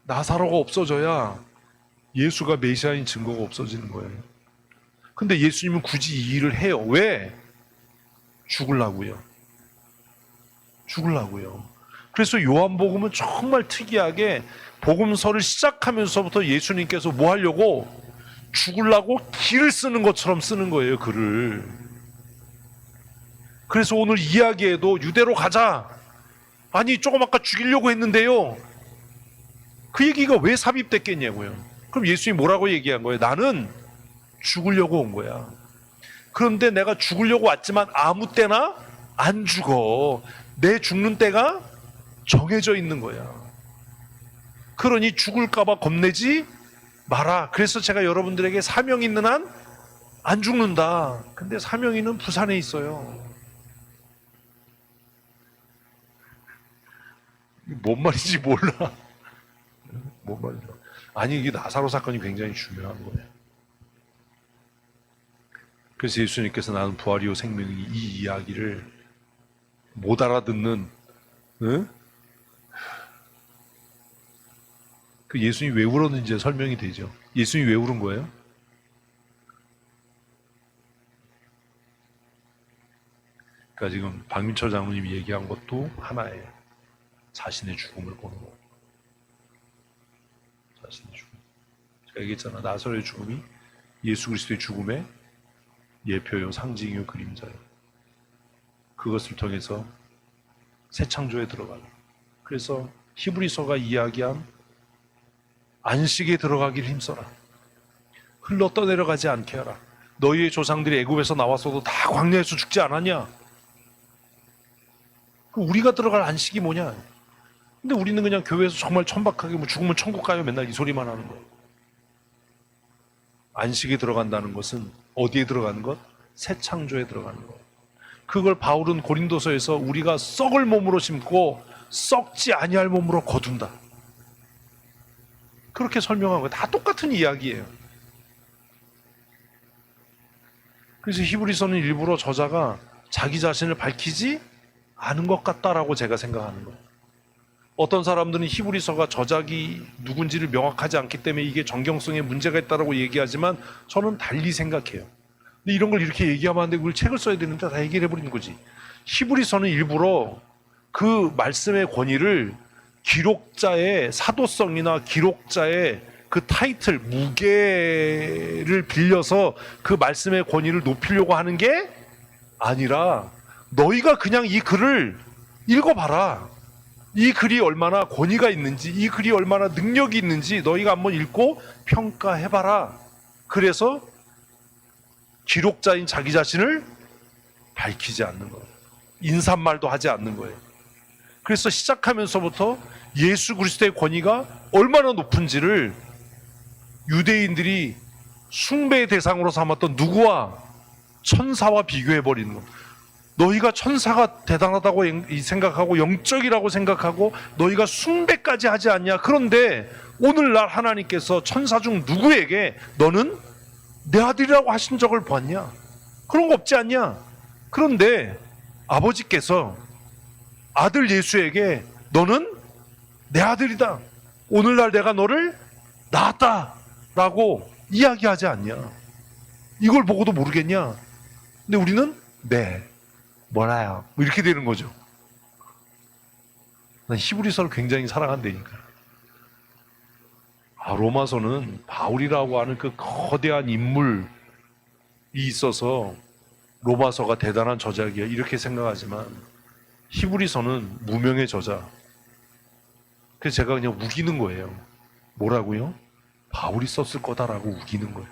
나사로가 없어져야 예수가 메시아인 증거가 없어지는 거예요. 근데 예수님은 굳이 이 일을 해요. 왜? 죽으려고요. 그래서 요한복음은 정말 특이하게 복음서를 시작하면서부터 예수님께서 뭐 하려고? 죽으려고 길을 쓰는 것처럼 쓰는 거예요, 글을. 그래서 오늘 이야기에도 유대로 가자. 아니, 조금 아까 죽이려고 했는데요. 그 얘기가 왜 삽입됐겠냐고요. 그럼 예수님이 뭐라고 얘기한 거예요? 나는 죽으려고 온 거야. 그런데 내가 죽으려고 왔지만 아무 때나 안 죽어. 내 죽는 때가 정해져 있는 거야. 그러니 죽을까봐 겁내지 마라. 그래서 제가 여러분들에게 사명 있는 한 안 죽는다. 근데 사명이는 부산에 있어요. 뭔 말인지 몰라. 뭔 말인지. 아니, 이게 나사로 사건이 굉장히 중요한 거예요. 그래서 예수님께서 나는 부활이요 생명이 이 이야기를 못 알아듣는, 응? 그 예수님이 왜 울었는지 설명이 되죠. 예수님이 왜 울은 거예요? 그러니까 지금 박민철 장로님이 얘기한 것도 하나예요. 자신의 죽음을 보는 거. 자신의 죽음. 제가 얘기했잖아. 나사로의 죽음이 예수 그리스도의 죽음의 예표요, 상징이요, 그림자요. 그것을 통해서 새 창조에 들어가는. 그래서 히브리서가 이야기한 안식에 들어가기를 힘써라. 흘러 떠내려가지 않게 하라. 너희의 조상들이 애굽에서 나왔어도 다 광야에서 죽지 않았냐? 우리가 들어갈 안식이 뭐냐? 근데 우리는 그냥 교회에서 정말 천박하게 뭐 죽으면 천국 가요 맨날 이 소리만 하는 거예요. 안식에 들어간다는 것은 어디에 들어가는 것? 새 창조에 들어가는 것. 그걸 바울은 고린도서에서 우리가 썩을 몸으로 심고 썩지 아니할 몸으로 거둔다. 그렇게 설명한 거예요. 다 똑같은 이야기예요. 그래서 히브리서는 일부러 저자가 자기 자신을 밝히지 않은 것 같다라고 제가 생각하는 거예요. 어떤 사람들은 히브리서가 저작이 누군지를 명확하지 않기 때문에 이게 정경성에 문제가 있다고 얘기하지만 저는 달리 생각해요. 근데 이런 걸 이렇게 얘기하면 안 되고 그걸 책을 써야 되는데 다 얘기를 해버리는 거지. 히브리서는 일부러 그 말씀의 권위를 기록자의 사도성이나 기록자의 그 타이틀, 무게를 빌려서 그 말씀의 권위를 높이려고 하는 게 아니라 너희가 그냥 이 글을 읽어봐라. 이 글이 얼마나 권위가 있는지, 이 글이 얼마나 능력이 있는지 너희가 한번 읽고 평가해봐라. 그래서 기록자인 자기 자신을 밝히지 않는 거예요. 인사말도 하지 않는 거예요. 그래서 시작하면서부터 예수 그리스도의 권위가 얼마나 높은지를 유대인들이 숭배의 대상으로 삼았던 누구와? 천사와 비교해버리는 겁니다. 너희가 천사가 대단하다고 생각하고 영적이라고 생각하고 너희가 숭배까지 하지 않냐? 그런데 오늘날 하나님께서 천사 중 누구에게 너는 내 아들이라고 하신 적을 봤냐? 그런 거 없지 않냐? 그런데 아버지께서 아들 예수에게 너는 내 아들이다. 오늘날 내가 너를 낳았다 라고 이야기하지 않냐? 이걸 보고도 모르겠냐? 근데 우리는 네, 뭐라요? 뭐 이렇게 되는 거죠. 난 히브리서를 굉장히 사랑한다니까. 로마서는 바울이라고 하는 그 거대한 인물이 있어서 로마서가 대단한 저작이야 이렇게 생각하지만 히브리서는 무명의 저자. 그래서 제가 그냥 우기는 거예요. 뭐라고요? 바울이 썼을 거다라고 우기는 거예요.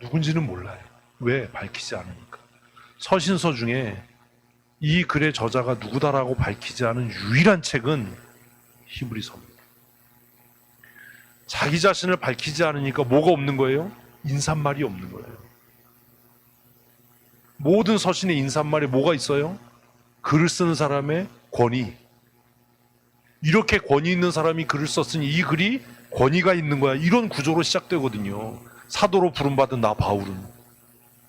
누군지는 몰라요. 왜? 밝히지 않으니까. 서신서 중에 이 글의 저자가 누구다라고 밝히지 않은 유일한 책은 히브리서입니다. 자기 자신을 밝히지 않으니까 뭐가 없는 거예요? 인사말이 없는 거예요. 모든 서신의 인사말에 뭐가 있어요? 글을 쓰는 사람의 권위. 이렇게 권위 있는 사람이 글을 썼으니 이 글이 권위가 있는 거야. 이런 구조로 시작되거든요. 사도로 부름받은 나 바울은.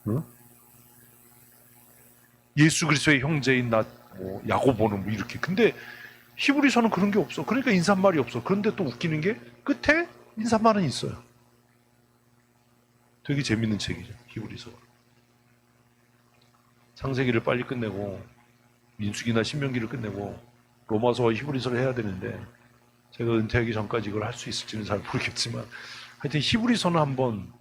응? 예수 그리스도의 형제인 나 야고보는 뭐 이렇게. 근데 히브리서는 그런 게 없어. 그러니까 인사말이 없어. 그런데 또 웃기는 게 끝에 인사말은 있어요. 되게 재밌는 책이죠. 히브리서. 창세기를 빨리 끝내고 민수기나 신명기를 끝내고 로마서와 히브리서를 해야 되는데 제가 은퇴하기 전까지 이걸 할 수 있을지는 잘 모르겠지만 하여튼 히브리서는 한번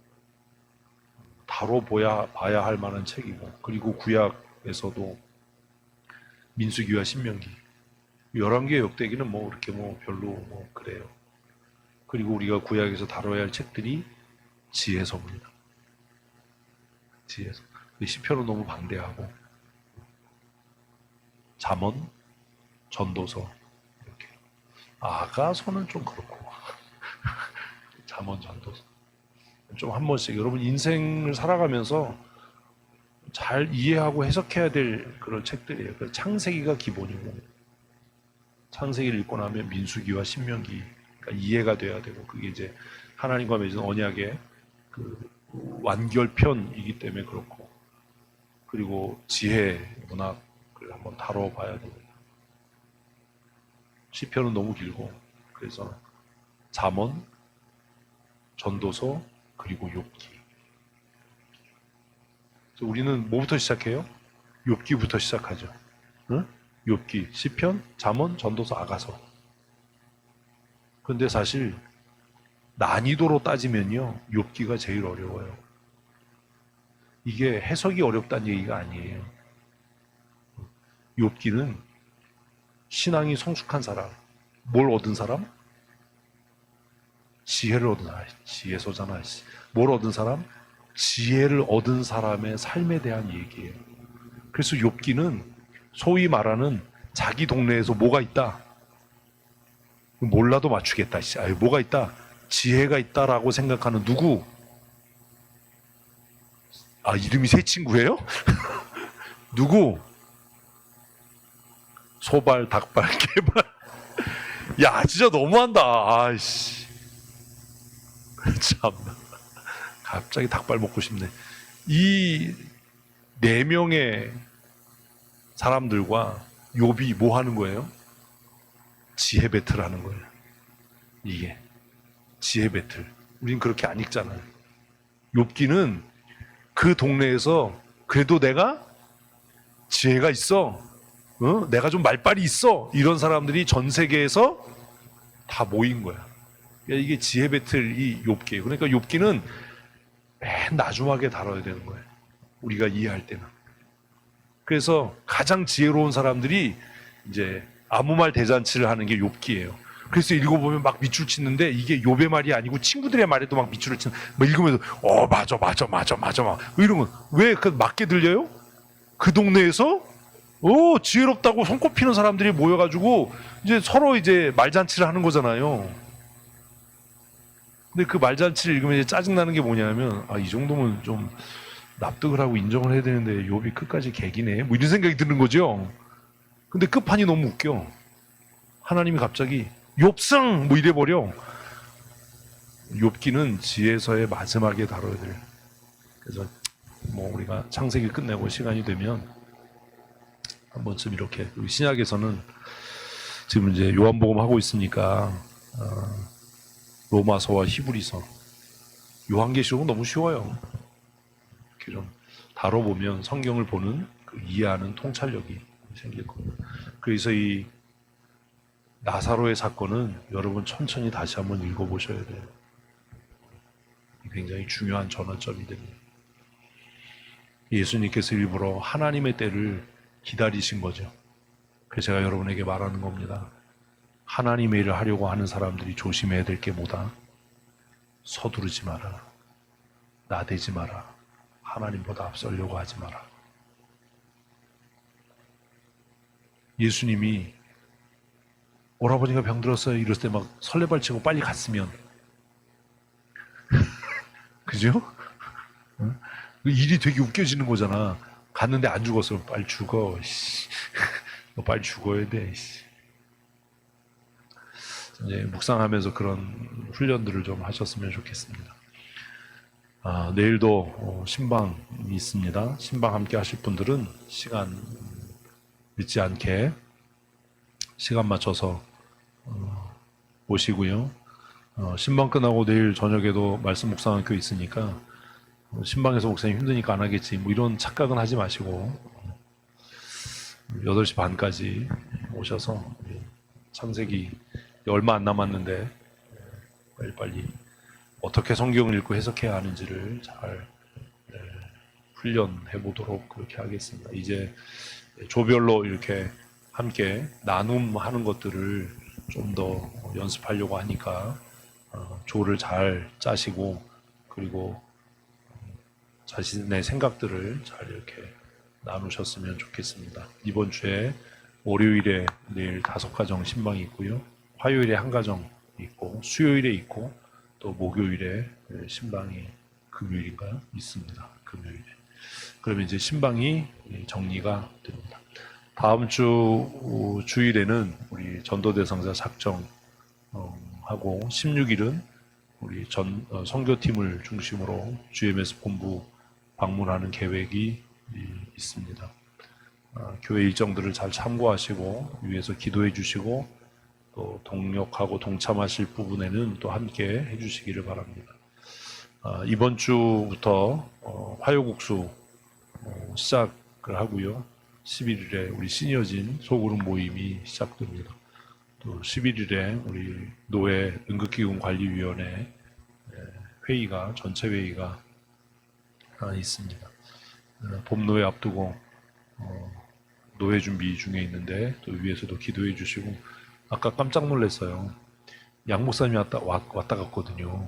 봐야 할 만한 책이고 그리고 구약에서도 민수기와 신명기 11개의 역대기는 그렇게 별로 그래요. 그리고 우리가 구약에서 다뤄야 할 책들이 지혜서입니다. 지혜서. 시편은 너무 방대하고 잠언, 전도서 이렇게. 아가서는 좀 그렇고 잠언, 전도서 좀 한 번씩 여러분 인생을 살아가면서 잘 이해하고 해석해야 될 그런 책들이에요. 창세기가 기본이고 창세기를 읽고 나면 민수기와 신명기가 이해가 돼야 되고 그게 이제 하나님과 맺은 언약의 그 완결편이기 때문에 그렇고, 그리고 지혜 문학을 한번 다뤄봐야 됩니다. 시편은 너무 길고, 그래서 잠언, 전도서, 그리고 욥기. 우리는 뭐부터 시작해요? 욥기부터 시작하죠. 응? 욥기, 시편, 잠언, 전도서, 아가서. 근데 사실 난이도로 따지면요, 욥기가 제일 어려워요. 이게 해석이 어렵다는 얘기가 아니에요. 욥기는 신앙이 성숙한 사람, 뭘 얻은 사람? 지혜를 얻은 사람, 지혜소잖아. 뭘 얻은 사람? 지혜를 얻은 사람의 삶에 대한 얘기예요. 그래서 욥기는 소위 말하는 자기 동네에서 뭐가 있다? 몰라도 맞추겠다. 뭐가 있다? 지혜가 있다라고 생각하는 누구? 아, 이름이 새 친구예요? 누구? 소발, 닭발, 개발. 야, 진짜 너무한다. 아이씨. 참. 갑자기 닭발 먹고 싶네. 이 네 명의 사람들과 욥이 뭐 하는 거예요? 지혜 배틀 하는 거예요. 이게 지혜 배틀. 우린 그렇게 안 읽잖아요. 욥기는 그 동네에서 그래도 내가 지혜가 있어, 내가 좀 말빨이 있어, 이런 사람들이 전 세계에서 다 모인 거야. 그러니까 이게 지혜 배틀이 욥기예요. 그러니까 욥기는 맨 나중하게 다뤄야 되는 거예요. 우리가 이해할 때는. 그래서 가장 지혜로운 사람들이 이제 아무 말 대잔치를 하는 게 욥기예요. 그래서 읽어보면 막 밑줄 치는데 이게 욥의 말이 아니고 친구들의 말에도 막 밑줄을 치는, 막 읽으면서 맞아 막 이런 건 왜 그 맞게 들려요? 그 동네에서 지혜롭다고 손꼽히는 사람들이 모여가지고 이제 서로 이제 말잔치를 하는 거잖아요. 근데 그 말잔치를 읽으면 이제 짜증나는 게 뭐냐면, 이 정도면 좀 납득을 하고 인정을 해야 되는데 욥이 끝까지 개기네, 뭐 이런 생각이 드는 거죠. 근데 끝판이 너무 웃겨. 하나님이 갑자기 욥승 뭐 이래버려. 욥기는 지혜서의 마지막에 다뤄야 될. 그래서 뭐 우리가 창세기 끝내고 시간이 되면 한 번쯤 이렇게, 신약에서는 지금 이제 요한복음 하고 있으니까 로마서와 히브리서, 요한계시록은 너무 쉬워요. 이렇게 좀 다뤄보면 성경을 보는 그 이해하는 통찰력이 생길 겁니다. 그래서 이 나사로의 사건은 여러분 천천히 다시 한번 읽어보셔야 돼요. 굉장히 중요한 전환점이 됩니다. 예수님께서 일부러 하나님의 때를 기다리신 거죠. 그래서 제가 여러분에게 말하는 겁니다. 하나님의 일을 하려고 하는 사람들이 조심해야 될 게 뭐다? 서두르지 마라. 나대지 마라. 하나님보다 앞서려고 하지 마라. 예수님이 오라버니가 병들었어요 이럴 때 막 설레발치고 빨리 갔으면 그죠? 일이 되게 웃겨지는 거잖아. 갔는데 안 죽었어. 빨리 죽어. 너 빨리 죽어야 돼. 이제 묵상하면서 그런 훈련들을 좀 하셨으면 좋겠습니다. 내일도 신방이 있습니다. 신방 함께 하실 분들은 시간 늦지 않게 시간 맞춰서 오시고요. 신방 끝나고 내일 저녁에도 말씀 묵상학교 있으니까 신방에서 목사님 힘드니까 안 하겠지 뭐 이런 착각은 하지 마시고 8시 반까지 오셔서 창세기 얼마 안 남았는데 빨리빨리 어떻게 성경을 읽고 해석해야 하는지를 잘 훈련해 보도록 그렇게 하겠습니다. 이제 조별로 이렇게 함께 나눔하는 것들을 좀 더 연습하려고 하니까 조를 잘 짜시고 그리고 자신의 생각들을 잘 이렇게 나누셨으면 좋겠습니다. 이번 주에 월요일에 내일 5가정 신방이 있고요. 화요일에 1가정 있고 수요일에 있고 또 목요일에 신방이 금요일인가요? 있습니다. 금요일에. 그러면 이제 신방이 정리가 됩니다. 다음 주 주일에는 우리 전도 대상자 작정하고 16일은 우리 선교팀을 중심으로 GMS 본부 방문하는 계획이 있습니다. 교회 일정들을 잘 참고하시고 위에서 기도해 주시고 또 동력하고 동참하실 부분에는 또 함께 해주시기를 바랍니다. 이번 주부터 화요국수 시작을 하고요. 11일에 우리 시니어진 소그룹 모임이 시작됩니다. 또 11일에 우리 노회 응급기금관리위원회 회의가 전체 회의가 있습니다. 봄노회 앞두고 노회 준비 중에 있는데 또 위에서도 기도해 주시고 아까 깜짝 놀랐어요. 양 목사님이 왔다 갔거든요.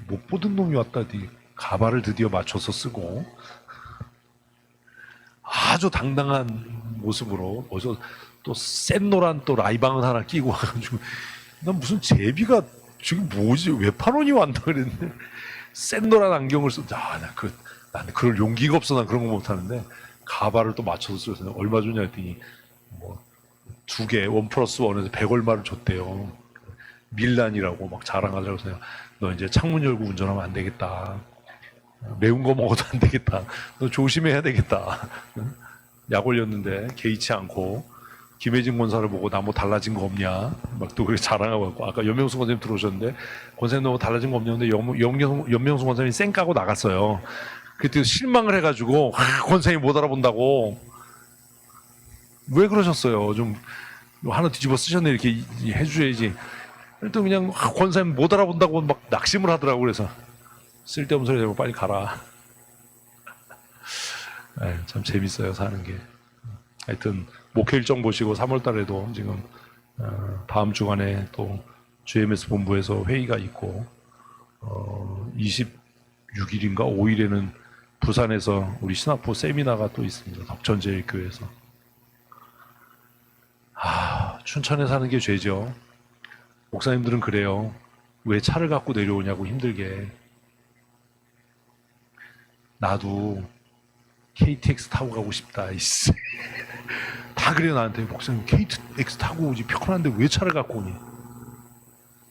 못 보던 놈이 왔다니 가발을 드디어 맞춰서 쓰고 아주 당당한 모습으로 어디서 또 센 노란 또 라이방을 하나 끼고 와가지고 난 무슨 제비가 지금 뭐지 왜 판원이 왔나 그랬는데 센 노란 안경을 난 그럴 용기가 없어. 난 그런 거 못하는데 가발을 또 맞춰서 써서 얼마 주냐 했더니 뭐 2개 1+1에서 100 얼마를 줬대요. 밀란이라고 막 자랑하더라고. 그래서 너 이제 창문 열고 운전하면 안 되겠다. 매운 거 먹어도 안 되겠다. 너 조심해야 되겠다. 약 올렸는데 개의치 않고 김혜진 권사를 보고 나 뭐 달라진 거 없냐 막 또 그렇게 자랑하고 아까 연명수 권사님 들어오셨는데 권사님 너무 달라진 거 없냐는데 연명수 권사님이 쌩 까고 나갔어요. 그때 실망을 해가지고 권사님 못 알아본다고 왜 그러셨어요? 좀 하나 뒤집어 쓰셨네 이렇게 해줘야지. 또 그냥 권사님 못 알아본다고 막 낙심을 하더라고. 그래서 쓸데없는 소리 하고 빨리 가라. 참 재밌어요 사는 게. 하여튼 목회 일정 보시고 3월 달에도 지금 다음 주간에 또 GMS 본부에서 회의가 있고 26일인가 5일에는 부산에서 우리 신학부 세미나가 또 있습니다. 덕천제일교회에서. 춘천에 사는 게 죄죠. 목사님들은 그래요. 왜 차를 갖고 내려오냐고 힘들게. 나도 KTX 타고 가고 싶다. 이씨. 다 그래 나한테. 목사님 KTX 타고 오지 편한데 왜 차를 갖고 오니.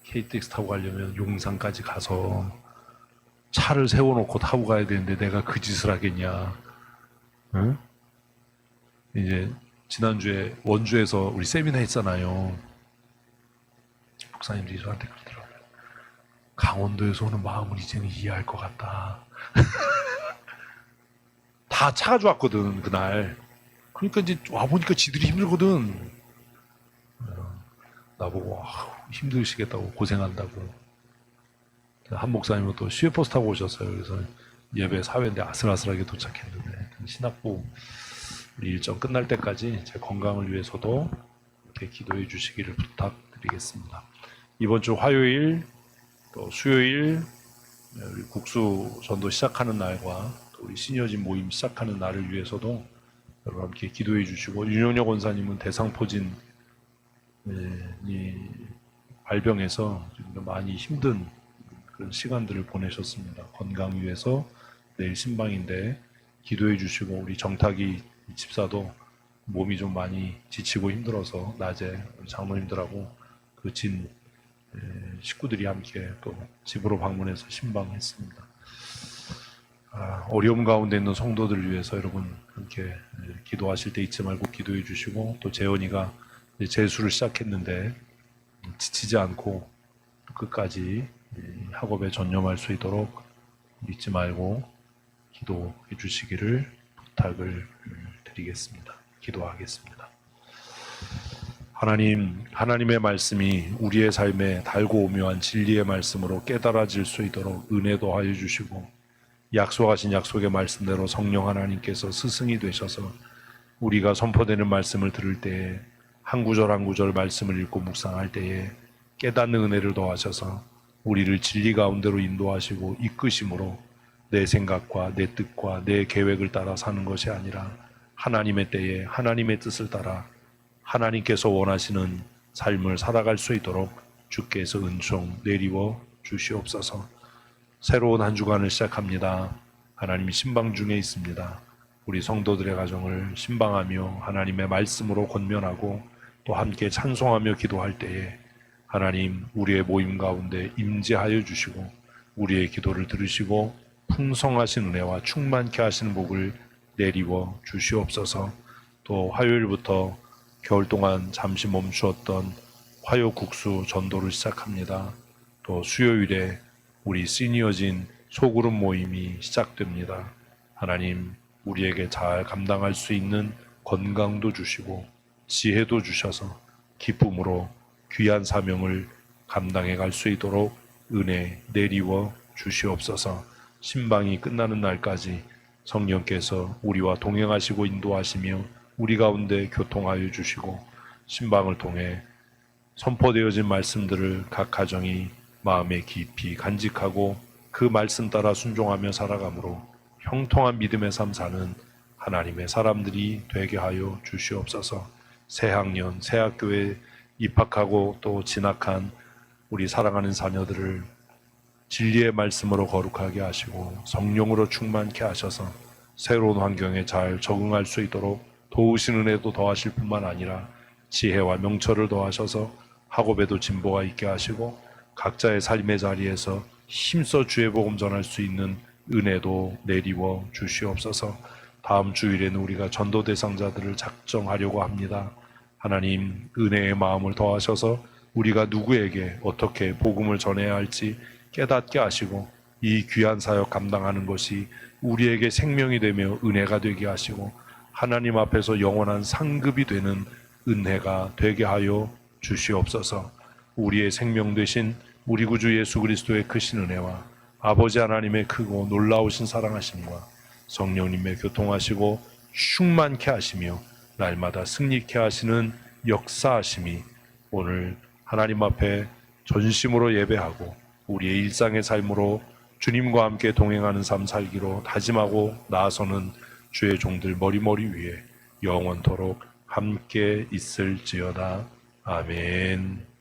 KTX 타고 가려면 용산까지 가서 차를 세워놓고 타고 가야 되는데 내가 그 짓을 하겠냐. 응? 이제 지난주에 원주에서 우리 세미나 했잖아요. 목사님들이 저한테 그러더라고요. 강원도에서 오는 마음을 이제는 이해할 것 같다. 다 차가 좋았거든 그날. 그러니까 이제 와보니까 지들이 힘들거든. 나보고 힘드시겠다고 고생한다고. 한 목사님은 또 시외버스 타고 오셨어요. 그래서 예배 사회인데 아슬아슬하게 도착했는데 신학부 우리 일정 끝날 때까지 제 건강을 위해서도 이렇게 기도해 주시기를 부탁드리겠습니다. 이번 주 화요일 또 수요일 우리 국수 전도 시작하는 날과 또 우리 시니어진 모임 시작하는 날을 위해서도 여러분 함께 기도해 주시고 윤영혁 원사님은 대상포진이 발병해서 지금 많이 힘든 그런 시간들을 보내셨습니다. 건강 위해서 내일 신방인데 기도해 주시고 우리 정탁이 집사도 몸이 좀 많이 지치고 힘들어서 낮에 우리 장로님들하고 그 진 식구들이 함께 또 집으로 방문해서 신방했습니다. 어려움 가운데 있는 성도들을 위해서 여러분 함께 기도하실 때 잊지 말고 기도해 주시고 또 재원이가 재수를 시작했는데 지치지 않고 끝까지 학업에 전념할 수 있도록 잊지 말고 기도해 주시기를 부탁을 드리겠습니다. 기도하겠습니다. 하나님, 하나님의 말씀이 우리의 삶에 달고 오묘한 진리의 말씀으로 깨달아질 수 있도록 은혜도 하여 주시고 약속하신 약속의 말씀대로 성령 하나님께서 스승이 되셔서 우리가 선포되는 말씀을 들을 때에 한 구절 한 구절 말씀을 읽고 묵상할 때에 깨닫는 은혜를 더하셔서 우리를 진리 가운데로 인도하시고 이끄심으로 내 생각과 내 뜻과 내 계획을 따라 사는 것이 아니라 하나님의 때에 하나님의 뜻을 따라 하나님께서 원하시는 삶을 살아갈 수 있도록 주께서 은총 내리워 주시옵소서. 새로운 한 주간을 시작합니다. 하나님 신방 중에 있습니다. 우리 성도들의 가정을 신방하며 하나님의 말씀으로 권면하고 또 함께 찬송하며 기도할 때에 하나님, 우리의 모임 가운데 임재하여 주시고 우리의 기도를 들으시고 풍성하신 은혜와 충만케 하시는 복을 내리워 주시옵소서. 또 화요일부터 겨울 동안 잠시 멈추었던 화요국수 전도를 시작합니다. 또 수요일에 우리 시니어진 소그룹 모임이 시작됩니다. 하나님, 우리에게 잘 감당할 수 있는 건강도 주시고 지혜도 주셔서 기쁨으로 귀한 사명을 감당해 갈 수 있도록 은혜 내리워 주시옵소서. 신방이 끝나는 날까지 성령께서 우리와 동행하시고 인도하시며 우리 가운데 교통하여 주시고 신방을 통해 선포되어진 말씀들을 각 가정이 마음에 깊이 간직하고 그 말씀 따라 순종하며 살아가므로 형통한 믿음의 삶 사는 하나님의 사람들이 되게 하여 주시옵소서. 새학년, 새학교에 입학하고 또 진학한 우리 사랑하는 자녀들을 진리의 말씀으로 거룩하게 하시고 성령으로 충만케 하셔서 새로운 환경에 잘 적응할 수 있도록 도우신 은혜도 더하실 뿐만 아니라 지혜와 명철을 더하셔서 학업에도 진보가 있게 하시고 각자의 삶의 자리에서 힘써 주의 복음 전할 수 있는 은혜도 내리워 주시옵소서. 다음 주일에는 우리가 전도 대상자들을 작정하려고 합니다. 하나님, 은혜의 마음을 더하셔서 우리가 누구에게 어떻게 복음을 전해야 할지 깨닫게 하시고 이 귀한 사역 감당하는 것이 우리에게 생명이 되며 은혜가 되게 하시고 하나님 앞에서 영원한 상급이 되는 은혜가 되게 하여 주시옵소서. 우리의 생명 되신 우리 구주 예수 그리스도의 크신 은혜와 아버지 하나님의 크고 놀라우신 사랑하심과 성령님의 교통하시고 충만케 하시며 날마다 승리케 하시는 역사하심이 오늘 하나님 앞에 전심으로 예배하고 우리의 일상의 삶으로 주님과 함께 동행하는 삶 살기로 다짐하고 나아서는 주의 종들 머리머리 위에 영원토록 함께 있을지어다. 아멘.